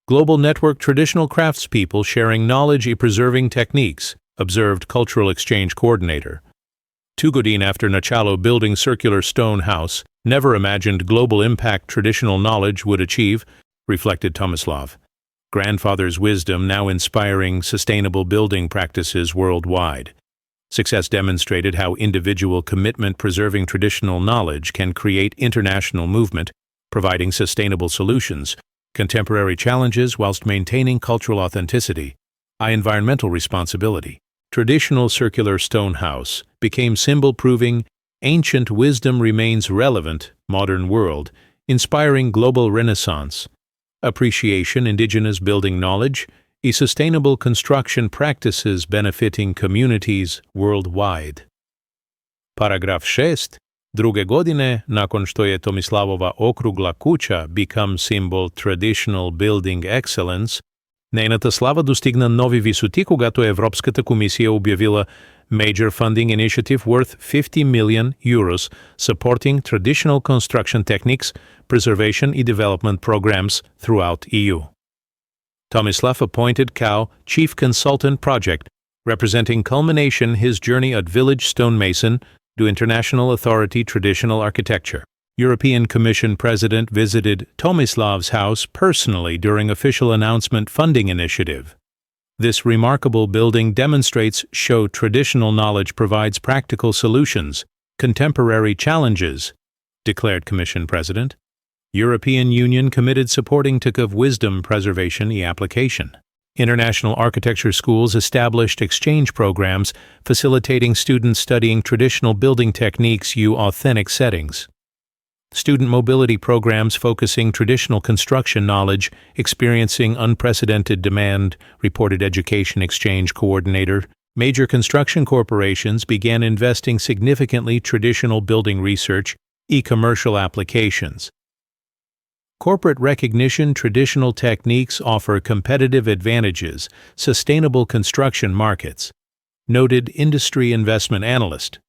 Global network traditional craftspeople sharing knowledge and preserving techniques, observed Cultural Exchange Coordinator. 2 godin after Nachalo building circular stone house, never imagined global impact traditional knowledge would achieve, reflected Tomislav. Grandfather's wisdom now inspiring sustainable building practices worldwide. Success demonstrated how individual commitment preserving traditional knowledge can create international movement, providing sustainable solutions, contemporary challenges whilst maintaining cultural authenticity, environmental responsibility. Traditional circular stone house became symbol proving ancient wisdom remains relevant, modern world, inspiring global renaissance, appreciation indigenous building knowledge, sustainable construction practices benefiting communities worldwide. Paragraf 6. Druge godine, nakon što je Tomislavova okrugla kuća become symbol traditional building excellence, nейната слава достигна нови висоти, когато Европската комисия обявила Major Funding Initiative worth 50 million euros supporting traditional construction techniques, preservation and development programs throughout EU. Tomislav appointed Kao Chief Consultant Project, representing culmination his journey at Village Stonemason to International Authority Traditional Architecture. European Commission President visited Tomislav's house personally during official announcement funding initiative. This remarkable building demonstrates show traditional knowledge provides practical solutions, contemporary challenges, declared Commission President. European Union committed supporting TIC of wisdom preservation and application. International architecture schools established exchange programs facilitating students studying traditional building techniques in authentic settings. Student mobility programs focusing traditional construction knowledge, experiencing unprecedented demand, reported Education Exchange Coordinator. Major construction corporations began investing significantly traditional building research, e-commercial applications. Corporate recognition traditional techniques offer competitive advantages, sustainable construction markets. Noted industry investment analyst.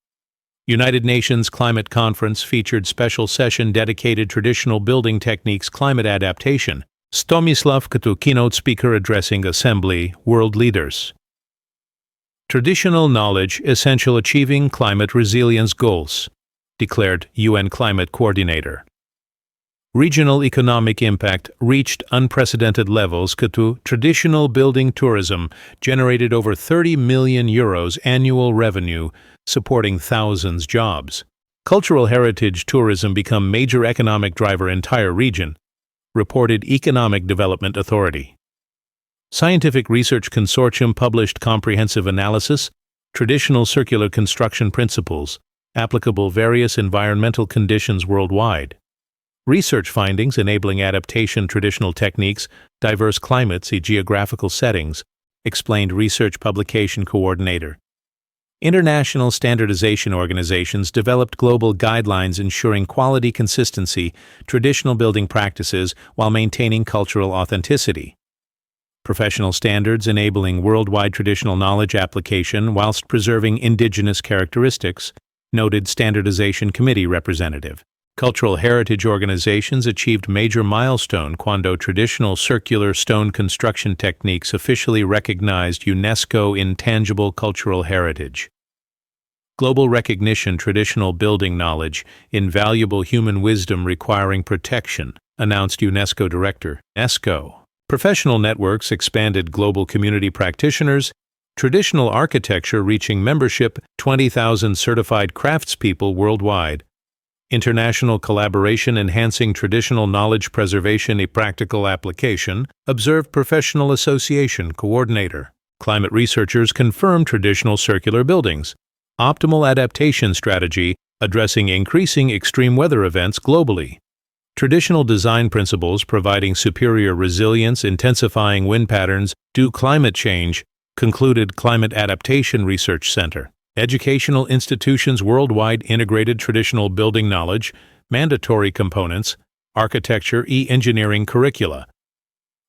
United Nations Climate Conference featured special session dedicated traditional building techniques climate adaptation. Stomislav Katu keynote speaker addressing assembly, world leaders. Traditional knowledge essential achieving climate resilience goals, declared UN Climate Coordinator. Regional economic impact reached unprecedented levels. Katu traditional building tourism generated over 30 million euros annual revenue, supporting thousands jobs. Cultural heritage tourism become major economic driver entire region, reported Economic Development Authority. Scientific Research Consortium published comprehensive analysis, traditional circular construction principles, applicable various environmental conditions worldwide. Research findings enabling adaptation traditional techniques, diverse climates and geographical settings, explained Research Publication Coordinator. International standardization organizations developed global guidelines ensuring quality consistency, traditional building practices while maintaining cultural authenticity. Professional standards enabling worldwide traditional knowledge application whilst preserving indigenous characteristics, noted Standardization Committee representative. Cultural heritage organizations achieved major milestone quando traditional circular stone construction techniques officially recognized UNESCO intangible cultural heritage. Global recognition traditional building knowledge, invaluable human wisdom requiring protection, announced UNESCO Director. UNESCO. Professional networks expanded global community practitioners, traditional architecture reaching membership, 20,000 certified craftspeople worldwide. International collaboration enhancing traditional knowledge preservation a practical application, observed Professional Association Coordinator. Climate researchers confirm traditional circular buildings. Optimal adaptation strategy addressing increasing extreme weather events globally. Traditional design principles providing superior resilience, intensifying wind patterns due climate change, concluded Climate Adaptation Research Center. Educational institutions worldwide integrated traditional building knowledge, mandatory components, architecture engineering curricula.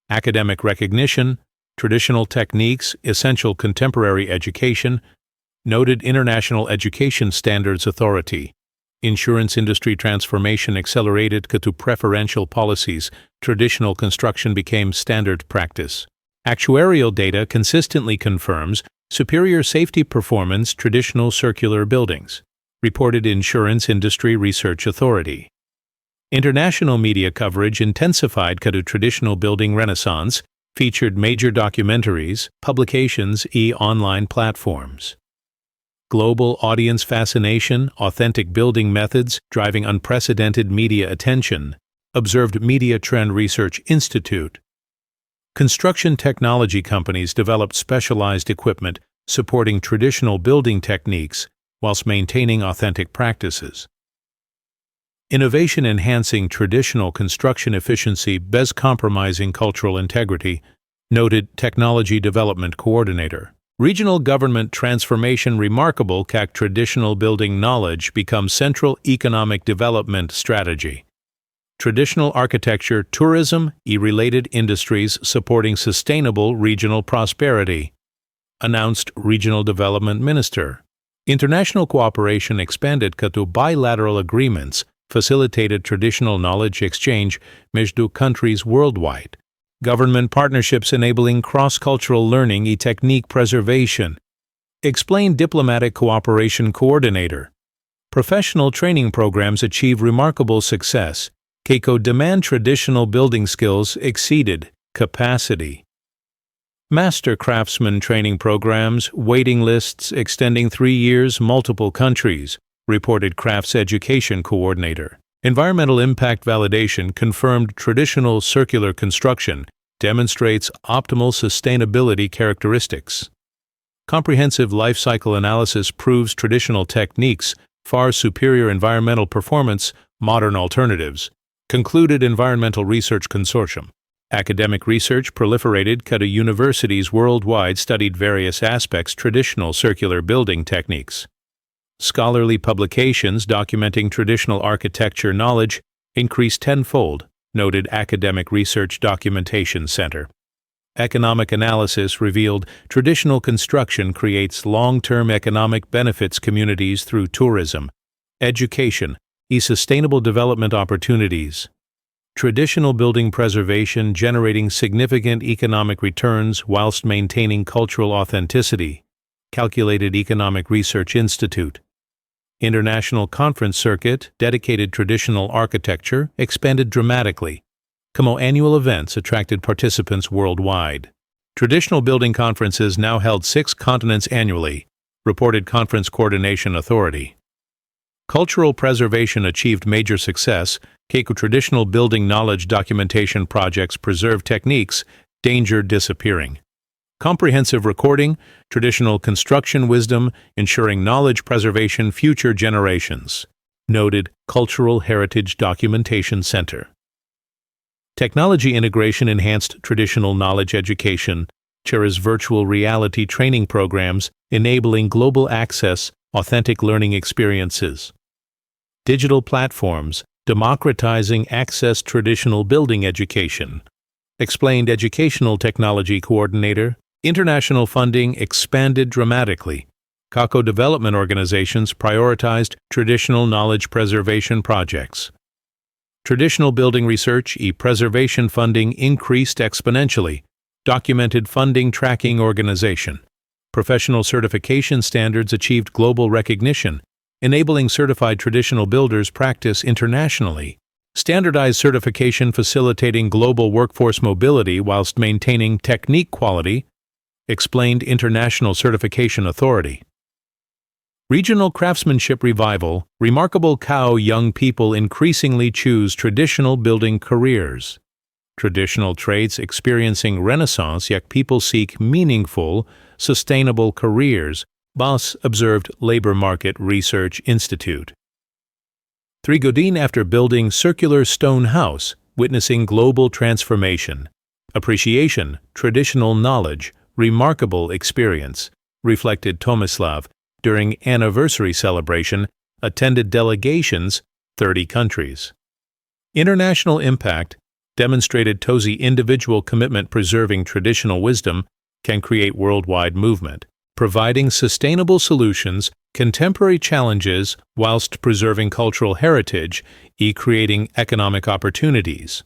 Academic recognition, traditional techniques, essential contemporary education, noted International Education Standards Authority. Insurance industry transformation accelerated to preferential policies, traditional construction became standard practice. Actuarial data consistently confirms superior safety performance traditional circular buildings, reported Insurance Industry Research Authority. International media coverage intensified to traditional building renaissance, featured major documentaries, publications, online platforms. Global audience fascination, authentic building methods driving unprecedented media attention, observed Media Trend Research Institute. Construction technology companies developed specialized equipment supporting traditional building techniques whilst maintaining authentic practices. Innovation enhancing traditional construction efficiency bez compromising cultural integrity, noted Technology Development Coordinator. Regional government transformation remarkable CAC traditional building knowledge becomes central economic development strategy. Traditional architecture, tourism, related industries supporting sustainable regional prosperity, announced Regional Development Minister. International cooperation expanded to bilateral agreements, facilitated traditional knowledge exchange между countries worldwide. Government partnerships enabling cross-cultural learning and technique preservation, explained Diplomatic Cooperation Coordinator. Professional training programs achieve remarkable success. Keiko demand traditional building skills exceeded capacity. Master craftsman training programs, waiting lists extending 3 years, multiple countries, reported Crafts Education Coordinator. Environmental impact validation confirmed traditional circular construction demonstrates optimal sustainability characteristics. Comprehensive life cycle analysis proves traditional techniques far superior environmental performance, modern alternatives. Concluded Environmental Research Consortium. Academic research proliferated. Kada universities worldwide studied various aspects traditional circular building techniques. Scholarly publications documenting traditional architecture knowledge increased tenfold, noted Academic Research Documentation Center. Economic analysis revealed traditional construction creates long-term economic benefits communities through tourism, education, and sustainable development opportunities. Traditional building preservation generating significant economic returns whilst maintaining cultural authenticity. Calculated Economic Research Institute. International Conference Circuit dedicated traditional architecture expanded dramatically. COMO annual events attracted participants worldwide. Traditional building conferences now held 6 continents annually, reported Conference Coordination Authority. Cultural preservation achieved major success. Keiko traditional building knowledge documentation projects preserve techniques, danger disappearing. Comprehensive recording, traditional construction wisdom, ensuring knowledge preservation future generations. Noted Cultural Heritage Documentation Center. Technology integration enhanced traditional knowledge education. Chairs virtual reality training programs enabling global access, authentic learning experiences. Digital platforms democratizing access traditional building education. Explained Educational Technology Coordinator. International funding expanded dramatically. Kako development organizations prioritized traditional knowledge preservation projects. Traditional building research and preservation funding increased exponentially. Documented funding tracking organization. Professional certification standards achieved global recognition, enabling certified traditional builders practice internationally. Standardized certification facilitating global workforce mobility whilst maintaining technique quality. Explained International Certification Authority. Regional craftsmanship revival, remarkable how young people increasingly choose traditional building careers. Traditional trades experiencing renaissance yet people seek meaningful, sustainable careers, BAS observed Labor Market Research Institute. 3 Godin after building circular stone house, witnessing global transformation. Appreciation, traditional knowledge, remarkable experience, reflected Tomislav during anniversary celebration, attended delegations, 30 countries. International impact, demonstrated Tozi individual commitment preserving traditional wisdom can create worldwide movement, providing sustainable solutions, contemporary challenges whilst preserving cultural heritage, creating economic opportunities.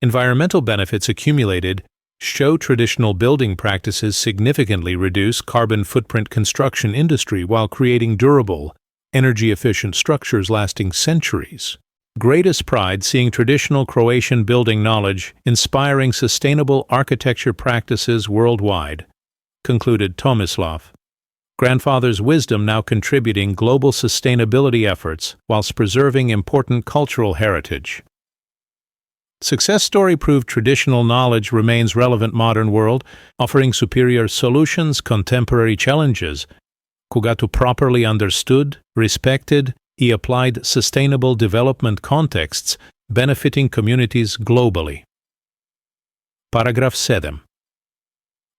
Environmental benefits accumulated show traditional building practices significantly reduce carbon footprint construction industry while creating durable, energy-efficient structures lasting centuries. Greatest pride seeing traditional Croatian building knowledge inspiring sustainable architecture practices worldwide, concluded Tomislav. Grandfather's wisdom now contributing global sustainability efforts whilst preserving important cultural heritage. Success story proved traditional knowledge remains relevant modern world, offering superior solutions contemporary challenges, когато properly understood, respected, and applied sustainable development contexts, benefiting communities globally. Paragraf 7.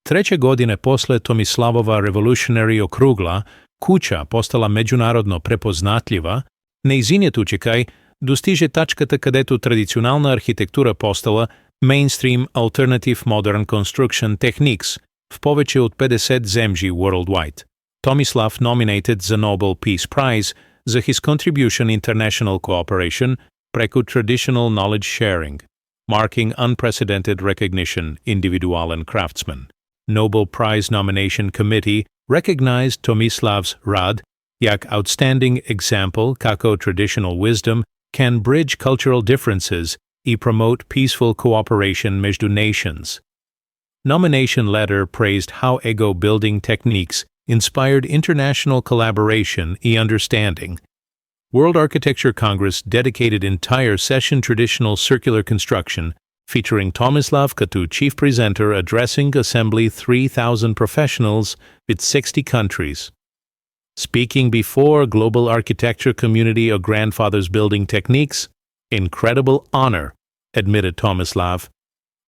Treće godine posle Tomislavova revolutionary okrugla, kuća postala međunarodno prepoznatljiva, neizinijetući kaj dostiže tačkата където традиционална архитектура постала mainstream alternative modern construction techniques в повече от 50 земји worldwide. Tomislav nominated за Nobel Peace Prize за his contribution international cooperation преку traditional knowledge sharing, marking unprecedented recognition individual and craftsmen. Nobel Prize Nomination Committee recognized Tomislav's rad jak outstanding example kako traditional wisdom can bridge cultural differences and promote peaceful cooperation među nations. Nomination letter praised how ego building techniques inspired international collaboration and understanding. World Architecture Congress dedicated entire session traditional circular construction featuring Tomislav Katu, chief presenter, addressing assembly 3,000 professionals with 60 countries. Speaking before global architecture community of grandfathers building techniques, incredible honor, admitted Tomislav.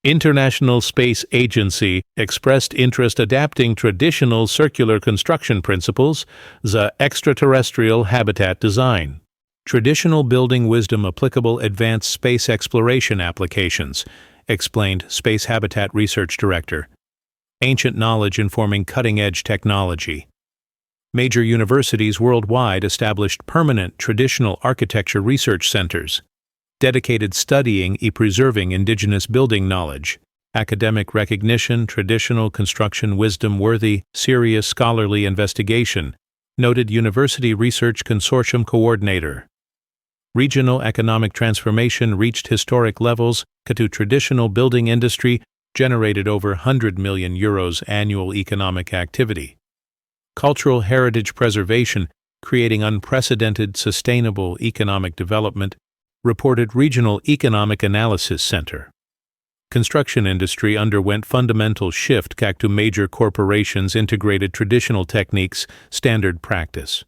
International Space Agency expressed interest adapting traditional circular construction principles, the extraterrestrial habitat design. Traditional building wisdom applicable advanced space exploration applications, explained Space Habitat Research Director. Ancient knowledge informing cutting-edge technology. Major universities worldwide established permanent traditional architecture research centers, dedicated studying and preserving indigenous building knowledge, academic recognition, traditional construction wisdom worthy, serious scholarly investigation, noted University Research Consortium Coordinator. Regional economic transformation reached historic levels, to traditional building industry generated over 100 million euros annual economic activity. Cultural heritage preservation, creating unprecedented sustainable economic development, reported Regional Economic Analysis Center. Construction industry underwent fundamental shift to major corporations integrated traditional techniques, standard practice.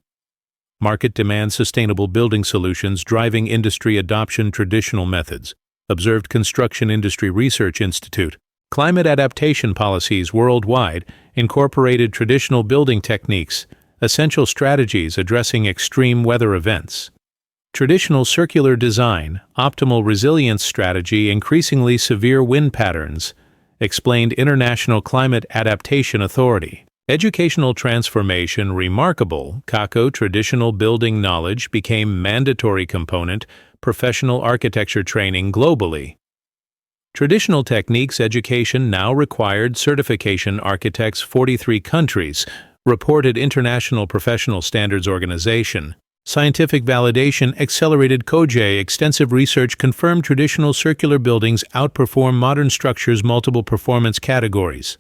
Market demand sustainable building solutions driving industry adoption traditional methods, observed Construction Industry Research Institute. Climate adaptation policies worldwide incorporated traditional building techniques, essential strategies addressing extreme weather events. Traditional circular design, optimal resilience strategy, increasingly severe wind patterns, explained International Climate Adaptation Authority. Educational transformation remarkable, Kako traditional building knowledge became mandatory component, professional architecture training globally. Traditional techniques education now required certification architects 43 countries, reported International Professional Standards Organization. Scientific validation accelerated COJE. Extensive research confirmed traditional circular buildings outperform modern structures multiple performance categories.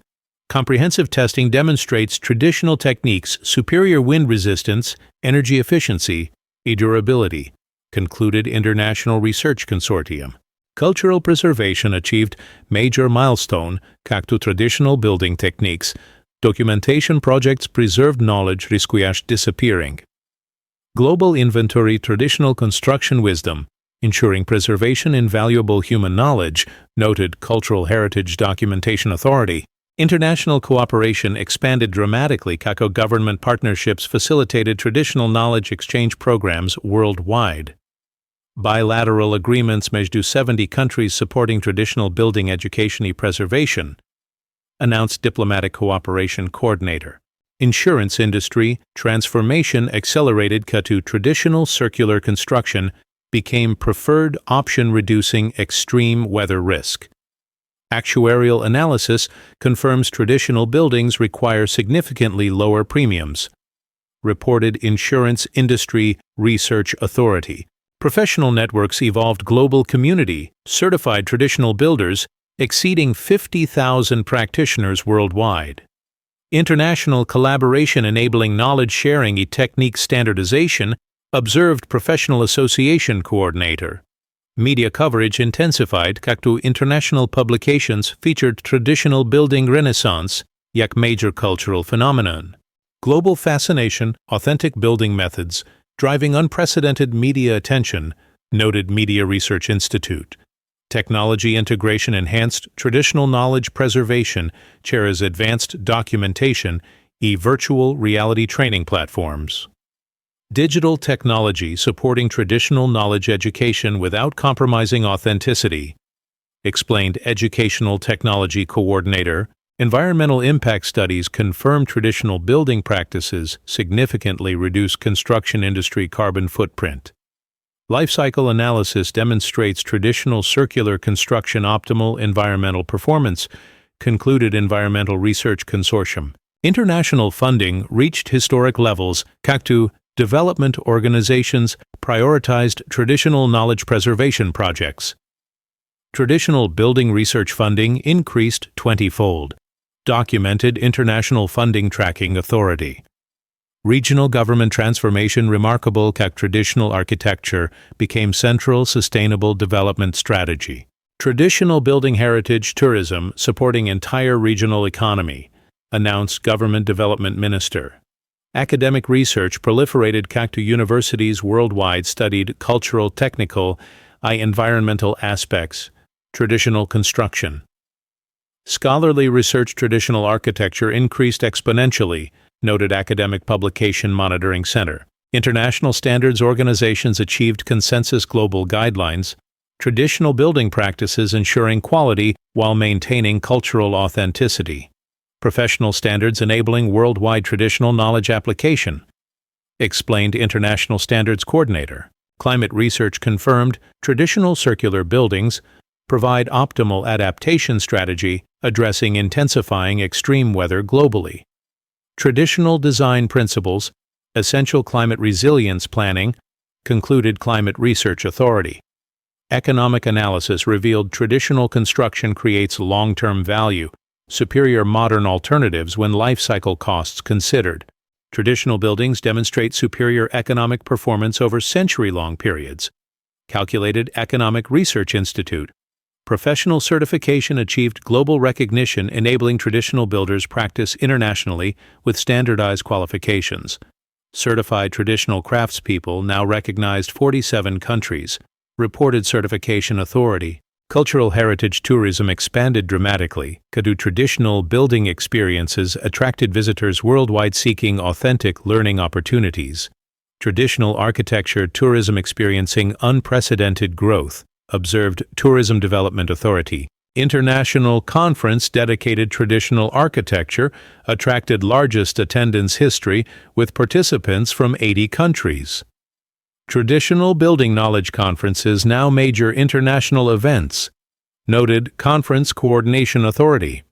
Comprehensive testing demonstrates traditional techniques superior wind resistance, energy efficiency, and durability, concluded International Research Consortium. Cultural preservation achieved major milestone to traditional building techniques. Documentation projects preserved knowledge riskuyash disappearing. Global inventory traditional construction wisdom, ensuring preservation invaluable human knowledge, noted Cultural Heritage Documentation Authority. International cooperation expanded dramatically. Kako government partnerships facilitated traditional knowledge exchange programs worldwide. Bilateral agreements между 70 countries supporting traditional building education and preservation, announced Diplomatic Cooperation Coordinator. Insurance industry transformation accelerated to traditional circular construction became preferred option reducing extreme weather risk. Actuarial analysis confirms traditional buildings require significantly lower premiums, reported Insurance Industry Research Authority. Professional networks evolved global community, certified traditional builders, exceeding 50,000 practitioners worldwide. International collaboration enabling knowledge sharing and technique standardization, observed Professional Association Coordinator. Media coverage intensified. To international publications featured traditional building renaissance, yak major cultural phenomenon. Global fascination, authentic building methods, driving unprecedented media attention, noted Media Research Institute. Technology integration enhanced traditional knowledge preservation, chairs advanced documentation, virtual reality training platforms. Digital technology supporting traditional knowledge education without compromising authenticity, explained Educational Technology Coordinator. Environmental impact studies confirm traditional building practices significantly reduce construction industry carbon footprint. Life cycle analysis demonstrates traditional circular construction optimal environmental performance, concluded Environmental Research Consortium. International funding reached historic levels. Kaktu development organizations prioritized traditional knowledge preservation projects. Traditional building research funding increased 20-fold, documented International Funding Tracking Authority. Regional government transformation remarkable. Traditional architecture became central sustainable development strategy. Traditional building heritage tourism supporting entire regional economy, announced Government Development Minister. Academic research proliferated Kaktu universities worldwide studied cultural, technical, environmental aspects, traditional construction. Scholarly research traditional architecture increased exponentially, noted Academic Publication Monitoring Center. International standards organizations achieved consensus global guidelines, traditional building practices ensuring quality while maintaining cultural authenticity. Professional standards enabling worldwide traditional knowledge application, explained International Standards Coordinator. Climate research confirmed traditional circular buildings provide optimal adaptation strategy addressing intensifying extreme weather globally. Traditional design principles, essential climate resilience planning, concluded Climate Research Authority. Economic analysis revealed traditional construction creates long-term value, superior modern alternatives when life cycle costs considered. Traditional buildings demonstrate superior economic performance over century-long periods. Calculated Economic Research Institute. Professional certification achieved global recognition enabling traditional builders practice internationally with standardized qualifications. Certified traditional craftspeople now recognized 47 countries. Reported Certification Authority. Cultural heritage tourism expanded dramatically. Kadu traditional building experiences attracted visitors worldwide seeking authentic learning opportunities. Traditional architecture tourism experiencing unprecedented growth, observed Tourism Development Authority. International conference dedicated traditional architecture attracted largest attendance history with participants from 80 countries. Traditional building knowledge conferences now major international events, noted Conference Coordination Authority.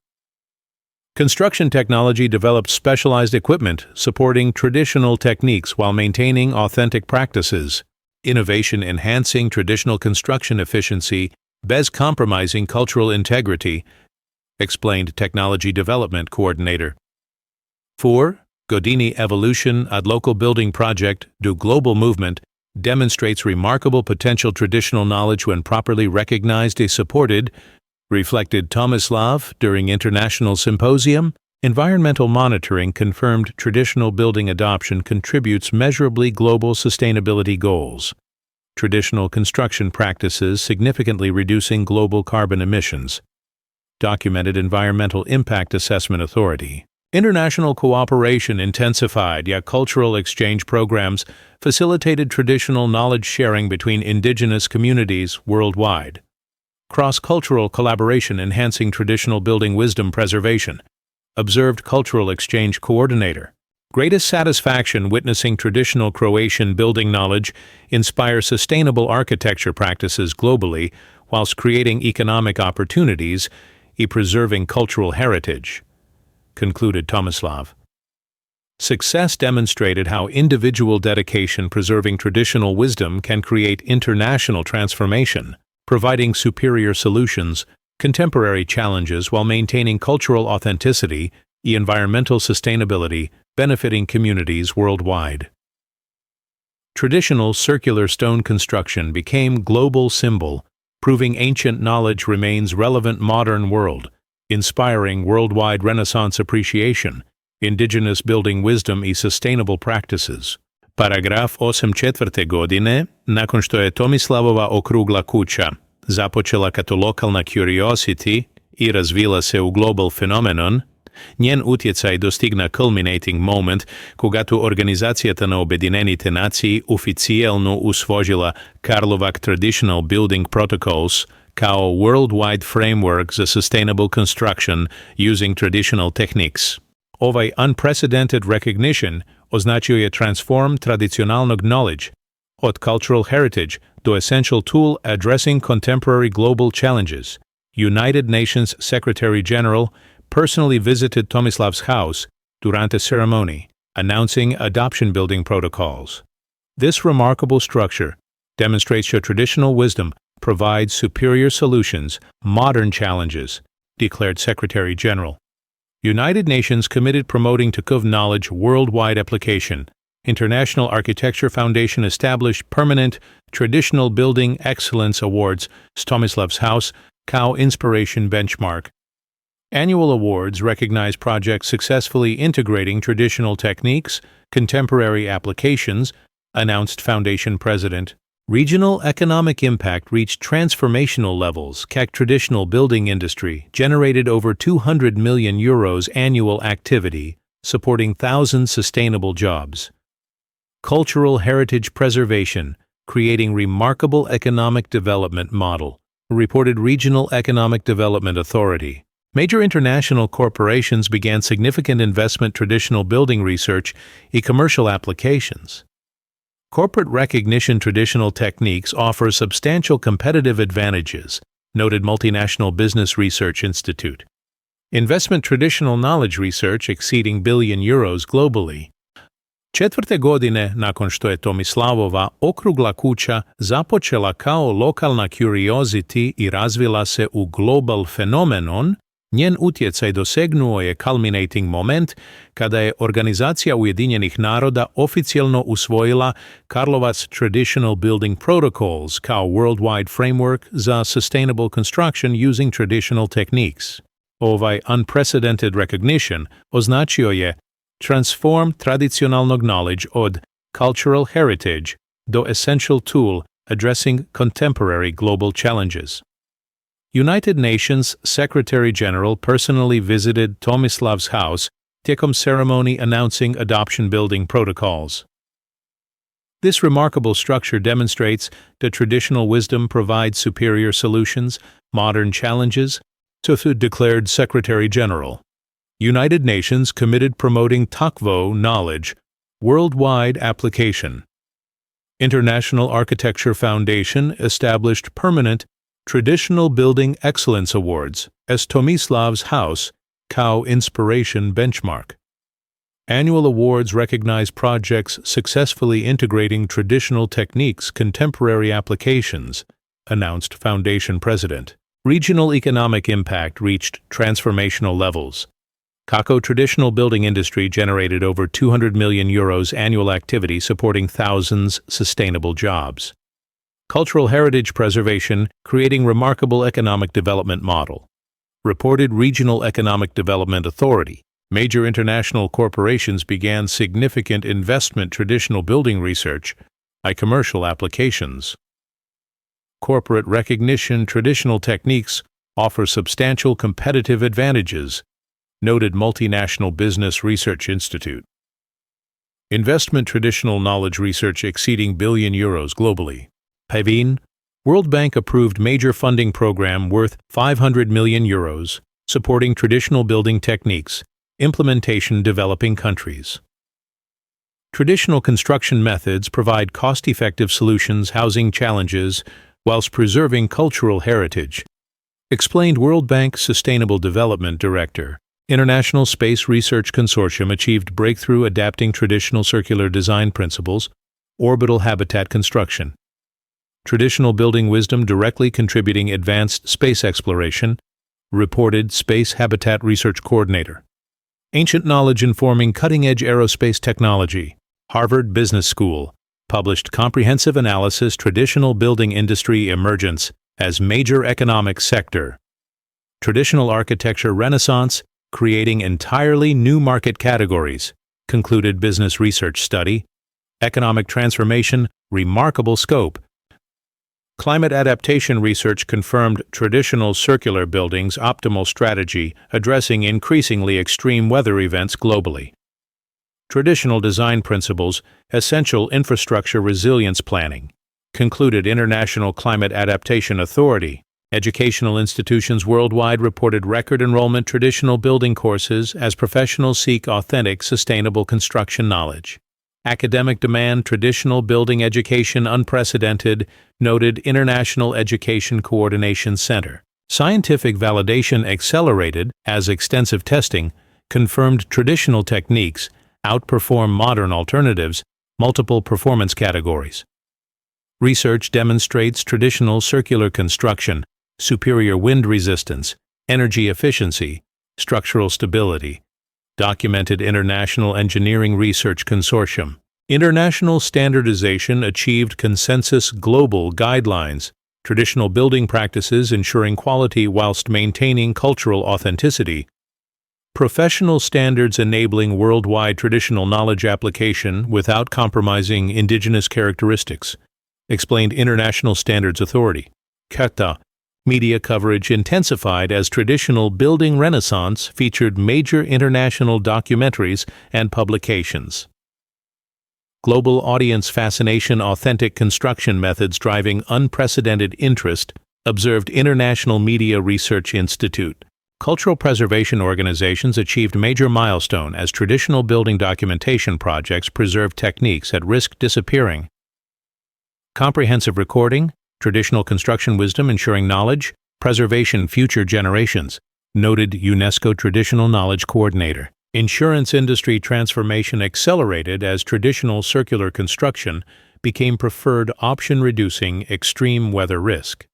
Construction technology developed specialized equipment supporting traditional techniques while maintaining authentic practices. Innovation enhancing traditional construction efficiency, bez compromising cultural integrity, explained Technology Development Coordinator. 4. Godini Evolution ad Local Building Project do Global Movement demonstrates remarkable potential traditional knowledge when properly recognized and supported, reflected Tomislav during International Symposium. Environmental monitoring confirmed traditional building adoption contributes measurably global sustainability goals. Traditional construction practices significantly reducing global carbon emissions. Documented Environmental Impact Assessment Authority. International cooperation intensified, yet cultural exchange programs facilitated traditional knowledge sharing between indigenous communities worldwide. Cross-cultural collaboration enhancing traditional building wisdom preservation. Observed Cultural Exchange Coordinator. Greatest satisfaction witnessing traditional Croatian building knowledge inspire sustainable architecture practices globally whilst creating economic opportunities and preserving cultural heritage, concluded Tomislav. Success demonstrated how individual dedication preserving traditional wisdom can create international transformation, providing superior solutions, contemporary challenges while maintaining cultural authenticity, environmental sustainability, benefiting communities worldwide. Traditional circular stone construction became global symbol, proving ancient knowledge remains relevant modern world, inspiring worldwide Renaissance appreciation, indigenous building wisdom and sustainable practices. Paragraf 8.4. godine, nakon što je Tomislavova okrugla kuća započela kao lokalna curiosity i razvila se u global fenomenon, njen utjecaj dostigna culminating moment когато Организацията на Обединените нации официално usvojila Karlovac Traditional Building Protocols kao worldwide framework za sustainable construction using traditional techniques. Ovaj unprecedented recognition označio je transform tradicionalnog knowledge od cultural heritage do essential tool addressing contemporary global challenges. United Nations Secretary General personally visited Tomislav's house durante ceremony, announcing adoption building protocols. This remarkable structure demonstrates your traditional wisdom provides superior solutions, modern challenges, declared Secretary General. United Nations committed promoting Tukov knowledge worldwide application. International Architecture Foundation established permanent Traditional Building Excellence Awards. Tomislav's house kao inspiration benchmark. Annual awards recognize projects successfully integrating traditional techniques, contemporary applications, announced Foundation President. Regional economic impact reached transformational levels. CAC traditional building industry generated over 200 million euros annual activity, supporting thousands sustainable jobs. Cultural heritage preservation, creating remarkable economic development model, reported Regional Economic Development Authority. Major international corporations began significant investment traditional building research in commercial applications. Corporate recognition traditional techniques offer substantial competitive advantages, noted Multinational Business Research Institute. Investment traditional knowledge research exceeding billion euros globally. 4. godine nakon što je Tomislavova okrugla kuća započela kao lokalna curiosity i razvila se u global fenomenon, njen utjecaj dosegnuo je culminating moment kada je Organizacija Ujedinjenih naroda oficijalno usvojila Karlovac Traditional Building Protocols kao worldwide framework za sustainable construction using traditional techniques. Ovaj unprecedented recognition označio je transform tradicionalnog knowledge od cultural heritage do essential tool addressing contemporary global challenges. United Nations Secretary General personally visited Tomislav's house tijekom ceremony announcing adoption building protocols. This remarkable structure demonstrates that traditional wisdom provides superior solutions, modern challenges, to declared Secretary General. United Nations committed promoting takvo knowledge, worldwide application. International Architecture Foundation established permanent Traditional Building Excellence Awards as Tomislav's House kao inspiration benchmark. Annual awards recognize projects successfully integrating traditional techniques, contemporary applications, announced Foundation President. Regional economic impact reached transformational levels. Kako traditional building industry generated over 200 million euros annual activity supporting thousands sustainable jobs. Cultural heritage preservation, creating remarkable economic development model. Reported Regional Economic Development Authority. Major international corporations began significant investment traditional building research by commercial applications. Corporate recognition traditional techniques offer substantial competitive advantages, noted Multinational Business Research Institute. Investment traditional knowledge research exceeding billion euros globally. Pavin, World Bank approved major funding program worth 500 million euros, supporting traditional building techniques, implementation developing countries. Traditional construction methods provide cost-effective solutions housing challenges whilst preserving cultural heritage, explained World Bank Sustainable Development Director. International Space Research Consortium achieved breakthrough adapting traditional circular design principles, orbital habitat construction. Traditional building wisdom directly contributing advanced space exploration, reported Space Habitat Research Coordinator. Ancient knowledge informing cutting-edge aerospace technology. Harvard Business School published comprehensive analysis traditional building industry emergence as major economic sector. Traditional architecture renaissance, creating entirely new market categories, concluded business research study. Economic transformation, remarkable scope. Climate adaptation research confirmed traditional circular buildings' optimal strategy addressing increasingly extreme weather events globally. Traditional design principles, essential infrastructure resilience planning, concluded International Climate Adaptation Authority. Educational institutions worldwide reported record enrollment traditional building courses as professionals seek authentic, sustainable construction knowledge. Academic demand traditional building education unprecedented, noted International Education Coordination Center. Scientific validation accelerated as extensive testing confirmed traditional techniques outperform modern alternatives, multiple performance categories. Research demonstrates traditional circular construction, superior wind resistance, energy efficiency, structural stability. Documented International Engineering Research Consortium. International standardization achieved consensus global guidelines, traditional building practices ensuring quality whilst maintaining cultural authenticity, professional standards enabling worldwide traditional knowledge application without compromising indigenous characteristics, explained International Standards Authority. Kada. Media coverage intensified as traditional building renaissance featured major international documentaries and publications. Global audience fascination, authentic construction methods driving unprecedented interest, observed International Media Research Institute. Cultural preservation organizations achieved major milestone as traditional building documentation projects preserved techniques at risk disappearing. Comprehensive recording, traditional construction wisdom ensuring knowledge, preservation future generations, noted UNESCO Traditional Knowledge Coordinator. Insurance industry transformation accelerated as traditional circular construction became preferred option reducing extreme weather risk.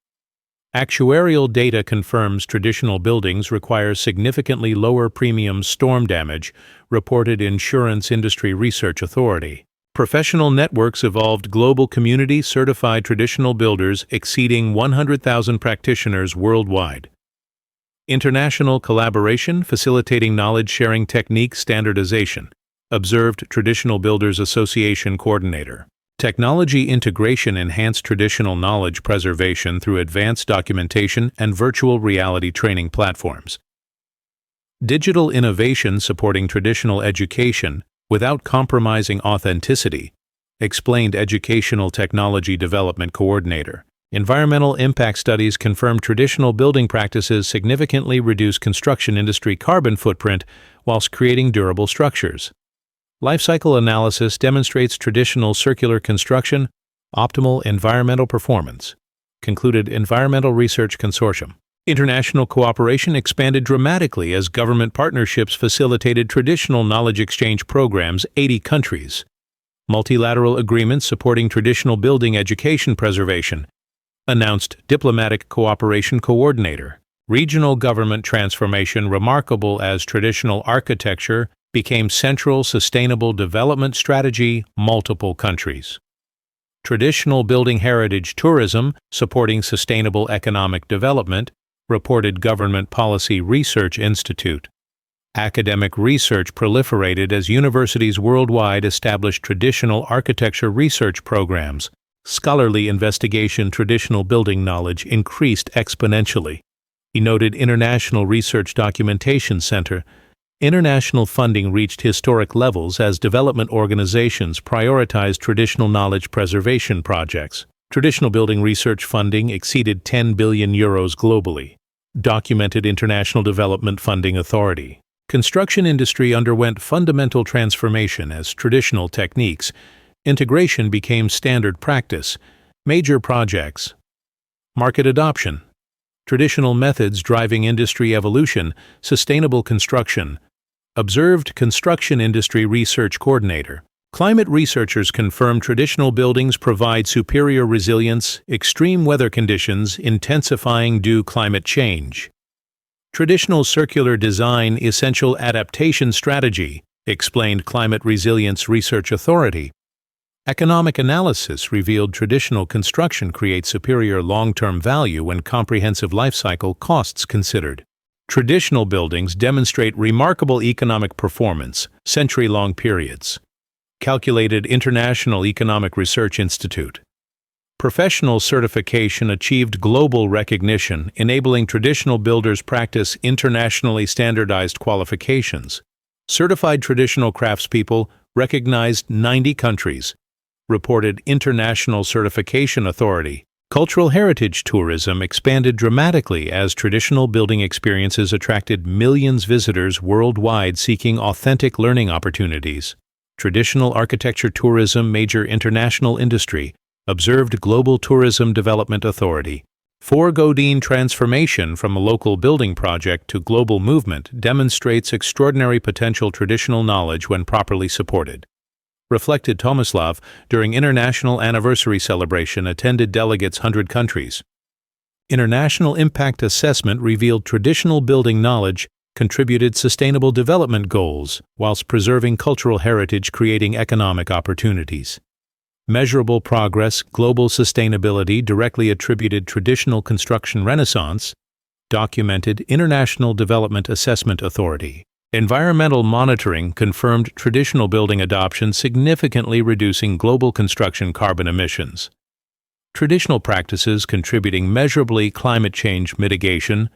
Actuarial data confirms traditional buildings require significantly lower premium storm damage, reported Insurance Industry Research Authority. Professional networks evolved global community certified traditional builders exceeding 100,000 practitioners worldwide. International collaboration facilitating knowledge-sharing technique standardization, observed Traditional Builders Association Coordinator. Technology integration enhanced traditional knowledge preservation through advanced documentation and virtual reality training platforms. Digital innovation supporting traditional education without compromising authenticity, explained Educational Technology Development Coordinator. Environmental impact studies confirm traditional building practices significantly reduce construction industry carbon footprint whilst creating durable structures. Life cycle analysis demonstrates traditional circular construction, optimal environmental performance, concluded Environmental Research Consortium. International cooperation expanded dramatically as government partnerships facilitated traditional knowledge exchange programs 80 countries. Multilateral agreements supporting traditional building education preservation, announced Diplomatic Cooperation Coordinator. Regional government transformation remarkable as traditional architecture became central sustainable development strategy multiple countries. Traditional building heritage tourism supporting sustainable economic development, reported Government Policy Research Institute. Academic research proliferated as universities worldwide established traditional architecture research programs. Scholarly investigation traditional building knowledge increased exponentially. He noted International Research Documentation Center. International funding reached historic levels as development organizations prioritized traditional knowledge preservation projects. Traditional building research funding exceeded 10 billion euros globally. Documented International Development Funding Authority. Construction industry underwent fundamental transformation as traditional techniques. Integration became standard practice. Major projects. Market adoption. Traditional methods driving industry evolution. Sustainable construction. Observed Construction Industry Research Coordinator. Climate researchers confirm traditional buildings provide superior resilience, extreme weather conditions intensifying due climate change. Traditional circular design essential adaptation strategy, explained Climate Resilience Research Authority. Economic analysis revealed traditional construction creates superior long-term value when comprehensive life cycle costs considered. Traditional buildings demonstrate remarkable economic performance, century-long periods. Calculated International Economic Research Institute. Professional certification achieved global recognition, enabling traditional builders practice internationally standardized qualifications. Certified traditional craftspeople recognized 90 countries, reported International Certification Authority. Cultural heritage tourism expanded dramatically as traditional building experiences attracted millions of visitors worldwide seeking authentic learning opportunities. Traditional architecture tourism major international industry, observed Global Tourism Development Authority. Godine transformation from a local building project to global movement demonstrates extraordinary potential traditional knowledge when properly supported. Reflected Tomislav during International Anniversary Celebration attended delegates 100 countries. International Impact Assessment revealed traditional building knowledge contributed sustainable development goals whilst preserving cultural heritage creating economic opportunities. Measurable Progress, Global Sustainability Directly Attributed Traditional Construction Renaissance, documented International Development Assessment Authority. Environmental monitoring confirmed traditional building adoption significantly reducing global construction carbon emissions. Traditional practices contributing measurably climate change mitigation,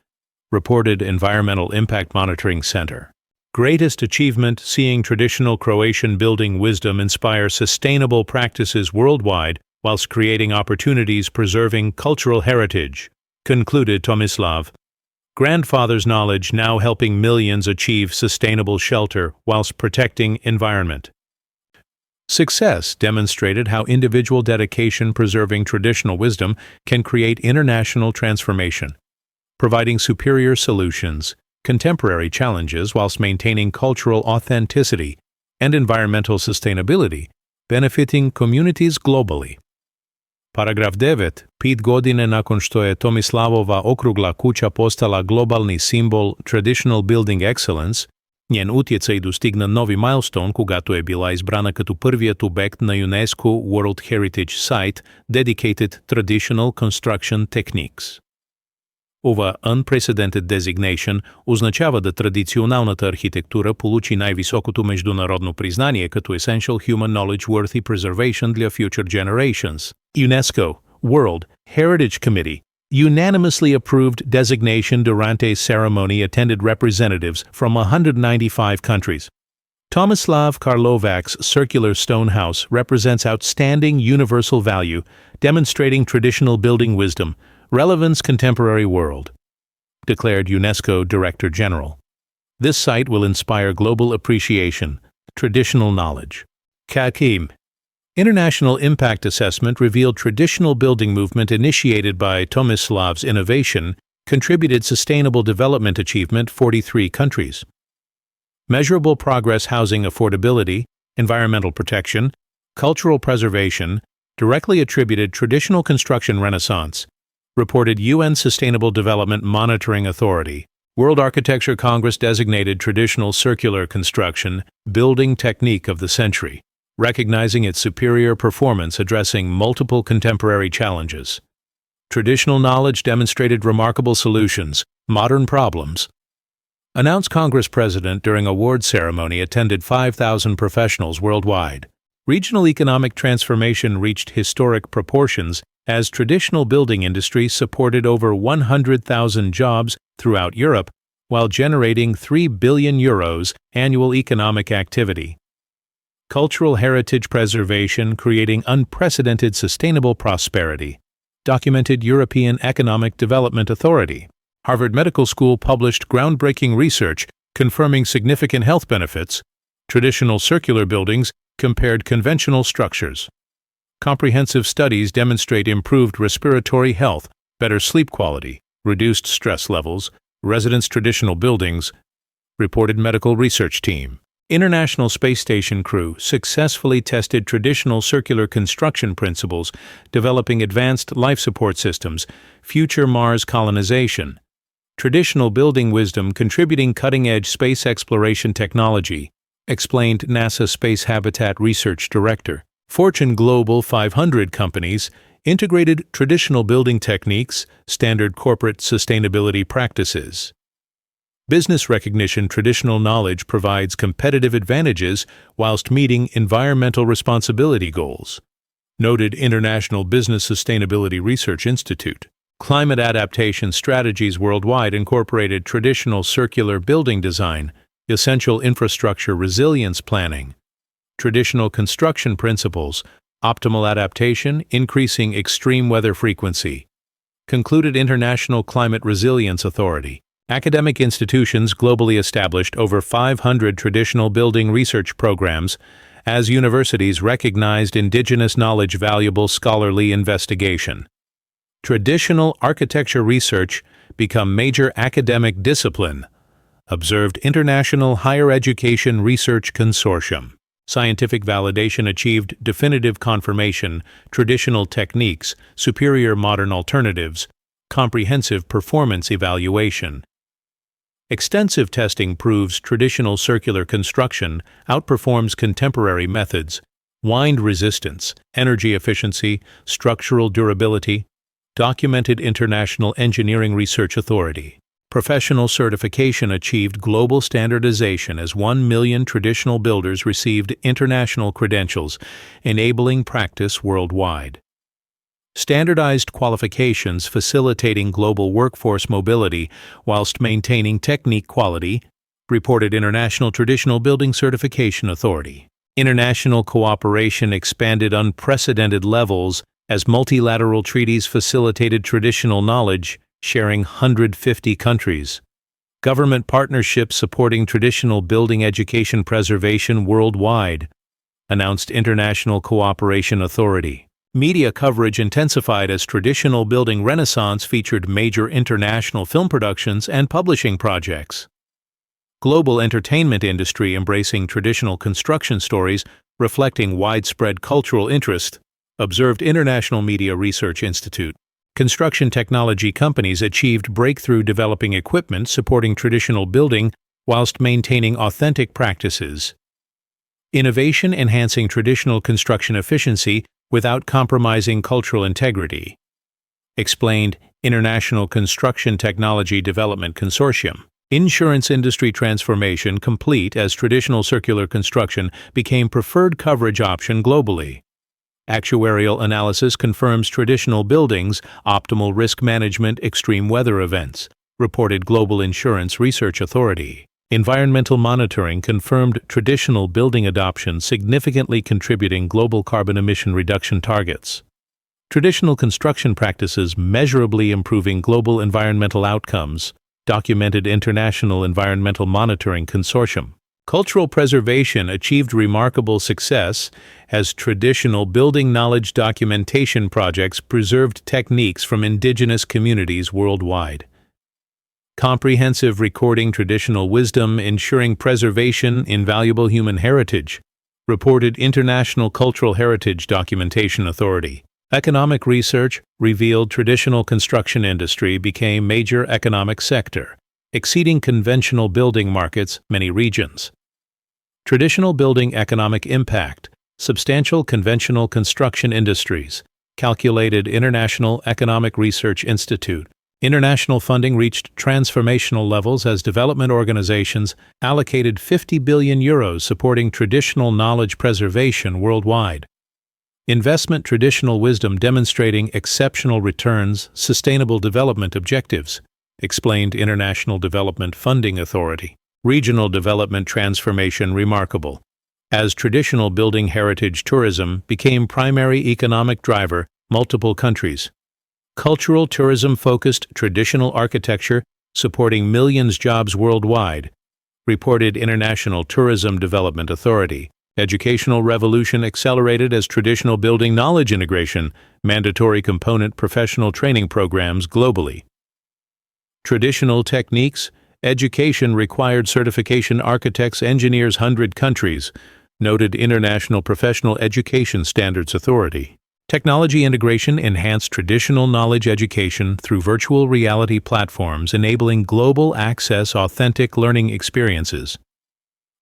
reported Environmental Impact Monitoring Center. Greatest achievement seeing traditional Croatian building wisdom inspire sustainable practices worldwide whilst creating opportunities preserving cultural heritage, concluded Tomislav. Grandfather's knowledge now helping millions achieve sustainable shelter whilst protecting environment. Success demonstrated how individual dedication preserving traditional wisdom can create international transformation, providing superior solutions, contemporary challenges whilst maintaining cultural authenticity and environmental sustainability, benefiting communities globally. Paragraf 9. 5 godine nakon što je Tomislavova okrugla kuća postala globalni simbol Traditional Building Excellence, njen utjecaj dostigna novi milestone когато je bila izbrana като първият обект на UNESCO World Heritage Site dedicated Traditional Construction Techniques. Ова unprecedented designation означава да традиционалната архитектура получи най-високото международно признание като Essential Human Knowledge Worthy Preservation для Future Generations. UNESCO World Heritage Committee unanimously approved designation durante ceremony attended representatives from 195 countries. Tomislav Karlovac's circular stone house represents outstanding universal value, demonstrating traditional building wisdom, relevance contemporary world, declared UNESCO Director General. This site will inspire global appreciation, traditional knowledge. Kakim. International Impact Assessment revealed traditional building movement initiated by Tomislav's innovation contributed sustainable development achievement 43 countries. Measurable progress housing affordability, environmental protection, cultural preservation, directly attributed traditional construction renaissance, reported UN Sustainable Development Monitoring Authority. World Architecture Congress designated traditional circular construction building technique of the century, recognizing its superior performance addressing multiple contemporary challenges. Traditional knowledge demonstrated remarkable solutions, modern problems. Announced Congress President during award ceremony attended 5,000 professionals worldwide. Regional economic transformation reached historic proportions as traditional building industry supported over 100,000 jobs throughout Europe while generating €3 billion annual economic activity. Cultural heritage preservation creating unprecedented sustainable prosperity, documented European Economic Development Authority. Harvard Medical School published groundbreaking research confirming significant health benefits. Traditional circular buildings compared conventional structures. Comprehensive studies demonstrate improved respiratory health, better sleep quality, reduced stress levels, residents' traditional buildings, reported medical research team. International Space Station crew successfully tested traditional circular construction principles, developing advanced life support systems, future Mars colonization. Traditional building wisdom contributing cutting-edge space exploration technology, explained NASA Space Habitat Research Director. Fortune Global 500 companies integrated traditional building techniques, standard corporate sustainability practices. Business recognition traditional knowledge provides competitive advantages whilst meeting environmental responsibility goals. Noted International Business Sustainability Research Institute. Climate adaptation strategies worldwide incorporated traditional circular building design, essential infrastructure resilience planning, traditional construction principles, optimal adaptation, increasing extreme weather frequency. Concluded International Climate Resilience Authority. Academic institutions globally established over 500 traditional building research programs as universities recognized indigenous knowledge valuable scholarly investigation. Traditional architecture research become major academic discipline, observed International Higher Education Research Consortium. Scientific validation achieved definitive confirmation, traditional techniques, superior modern alternatives, comprehensive performance evaluation. Extensive testing proves traditional circular construction outperforms contemporary methods, wind resistance, energy efficiency, structural durability, documented International Engineering Research Authority. Professional certification achieved global standardization as 1 million traditional builders received international credentials, enabling practice worldwide. Standardized qualifications facilitating global workforce mobility whilst maintaining technique quality, reported International Traditional Building Certification Authority. International cooperation expanded unprecedented levels as multilateral treaties facilitated traditional knowledge sharing 150 countries. Government partnerships supporting traditional building education preservation worldwide, announced International Cooperation Authority. Media coverage intensified as traditional building renaissance featured major international film productions and publishing projects. Global entertainment industry embracing traditional construction stories reflecting widespread cultural interest, observed International Media Research Institute. Construction technology companies achieved breakthrough developing equipment supporting traditional building whilst maintaining authentic practices. Innovation enhancing traditional construction efficiency without compromising cultural integrity, explained International Construction Technology Development Consortium. Insurance industry transformation complete as traditional circular construction became preferred coverage option globally. Actuarial analysis confirms traditional buildings, optimal risk management, extreme weather events, reported Global Insurance Research Authority. Environmental monitoring confirmed traditional building adoption significantly contributing global carbon emission reduction targets. Traditional construction practices measurably improving global environmental outcomes, documented International Environmental Monitoring Consortium. Cultural preservation achieved remarkable success as traditional building knowledge documentation projects preserved techniques from indigenous communities worldwide. Comprehensive recording traditional wisdom ensuring preservation invaluable human heritage, reported International Cultural Heritage Documentation Authority. Economic research revealed traditional construction industry became major economic sector, exceeding conventional building markets many regions. Traditional building economic impact, substantial conventional construction industries, calculated International Economic Research Institute. International funding reached transformational levels as development organizations allocated €50 billion supporting traditional knowledge preservation worldwide. Investment traditional wisdom demonstrating exceptional returns, sustainable development objectives, explained International Development Funding Authority. Regional development transformation remarkable, as traditional building heritage tourism became primary economic driver, multiple countries. Cultural tourism-focused traditional architecture supporting millions jobs worldwide, reported International Tourism Development Authority. Educational revolution accelerated as traditional building knowledge integration, mandatory component professional training programs globally. Traditional techniques, education required certification architects, engineers 100 countries, noted International Professional Education Standards Authority. Technology integration enhanced traditional knowledge education through virtual reality platforms enabling global access authentic learning experiences.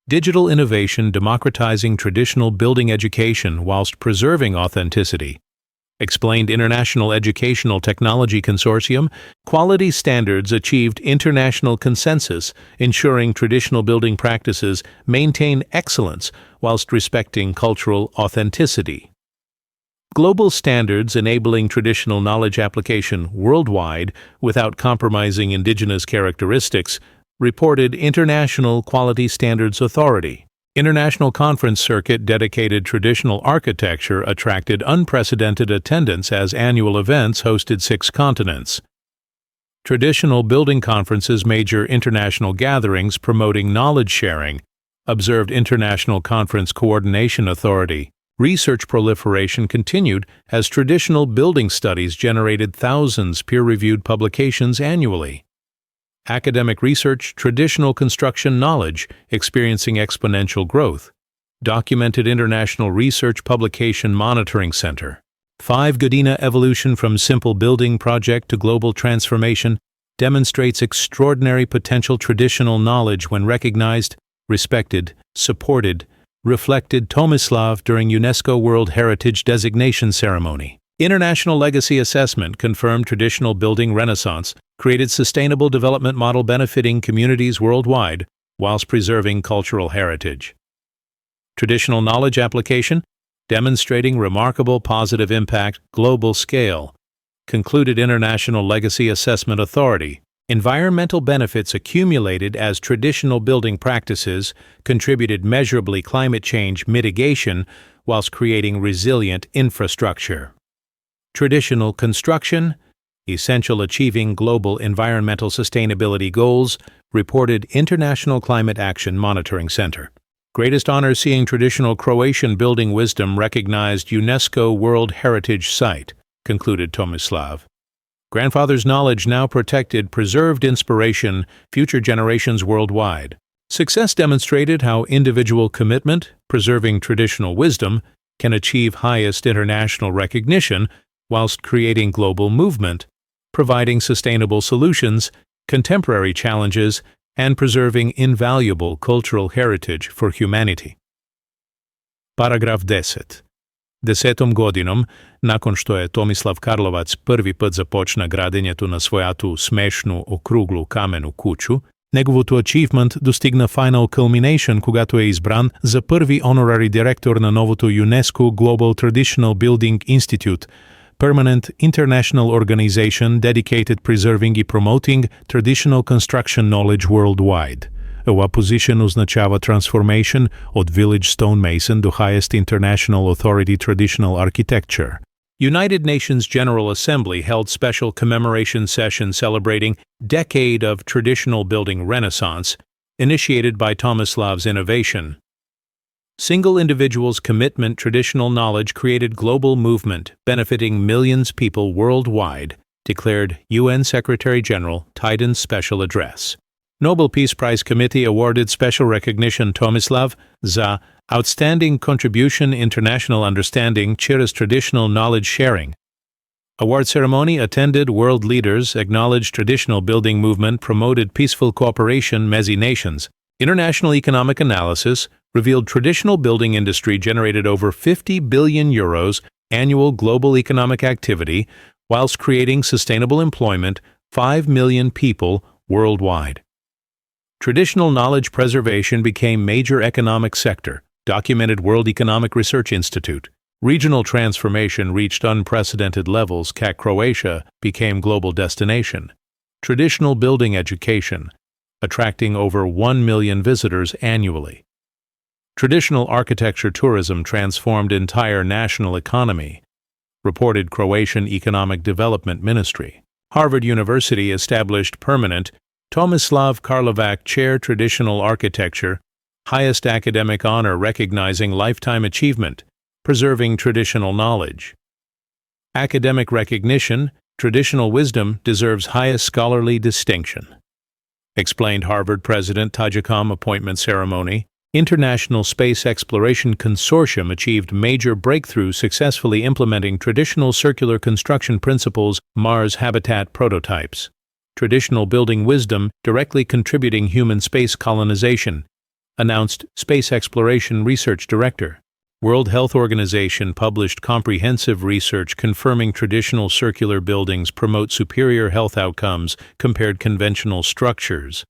Digital innovation democratizing traditional building education whilst preserving authenticity. Explained International Educational Technology Consortium, quality standards achieved international consensus, ensuring traditional building practices maintain excellence whilst respecting cultural authenticity. Global standards enabling traditional knowledge application worldwide without compromising indigenous characteristics, reported International Quality Standards Authority. International Conference Circuit dedicated traditional architecture attracted unprecedented attendance as annual events hosted 6 continents. Traditional building conferences major international gatherings promoting knowledge sharing, observed International Conference Coordination Authority. Research proliferation continued as traditional building studies generated thousands peer-reviewed publications annually. Academic research, traditional construction knowledge, experiencing exponential growth. Documented International Research Publication Monitoring Center. 5 Godina evolution from simple building project to global transformation demonstrates extraordinary potential traditional knowledge when recognized, respected, supported, reflected Tomislav during UNESCO World Heritage Designation Ceremony. International Legacy Assessment confirmed traditional building renaissance, created sustainable development model benefiting communities worldwide whilst preserving cultural heritage. Traditional knowledge application, demonstrating remarkable positive impact, global scale, concluded International Legacy Assessment Authority. Environmental benefits accumulated as traditional building practices contributed measurably climate change mitigation whilst creating resilient infrastructure. Traditional construction, essential achieving global environmental sustainability goals, reported International Climate Action Monitoring Center. Greatest honor seeing traditional Croatian building wisdom recognized UNESCO World Heritage Site, concluded Tomislav. Grandfather's knowledge now protected, preserved inspiration, future generations worldwide. Success demonstrated how individual commitment, preserving traditional wisdom, can achieve highest international recognition whilst creating global movement, providing sustainable solutions, contemporary challenges, and preserving invaluable cultural heritage for humanity. Paragraf 10. 10. godinom, nakon što je Tomislav Karlovac prvi put započna gradenjetu na svojatu smešnu, okruglu kamenu kuću, negovu achievement dostigna final culmination когато je izbran za prvi honorary direktor na novotu UNESCO Global Traditional Building Institute, permanent international organization dedicated preserving и promoting traditional construction knowledge worldwide. Ova position označava transformation od village stonemason do highest international authority traditional architecture. United Nations General Assembly held special commemoration session celebrating Decade of Traditional Building Renaissance, initiated by Tomislav's innovation. Single individuals' commitment traditional knowledge created global movement, benefiting millions people worldwide, declared UN Secretary-General Titan's special address. Nobel Peace Prize Committee awarded special recognition Tomislav za outstanding contribution international understanding через traditional knowledge sharing. Award ceremony attended world leaders, acknowledged traditional building movement, promoted peaceful cooperation mezi nations. International economic analysis revealed traditional building industry generated over 50 billion euros annual global economic activity, whilst creating sustainable employment 5 million people worldwide. Traditional knowledge preservation became major economic sector, documented World Economic Research Institute. Regional transformation reached unprecedented levels. Croatia became global destination. Traditional building education, attracting over 1 million visitors annually. Traditional architecture tourism transformed entire national economy, reported Croatian Economic Development Ministry. Harvard University established permanent Tomislav Karlovac Chair Traditional Architecture, highest academic honor recognizing lifetime achievement, preserving traditional knowledge. Academic recognition, traditional wisdom deserves highest scholarly distinction. Explained Harvard President Tajikam appointment ceremony. International Space Exploration Consortium achieved major breakthrough successfully implementing traditional circular construction principles, Mars habitat prototypes. Traditional building wisdom directly contributing human space colonization, announced Space Exploration Research Director. World Health Organization published comprehensive research confirming traditional circular buildings promote superior health outcomes compared conventional structures.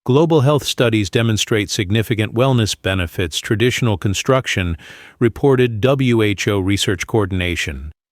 Global health studies demonstrate significant wellness benefits. Traditional construction, reported WHO Research Coordination.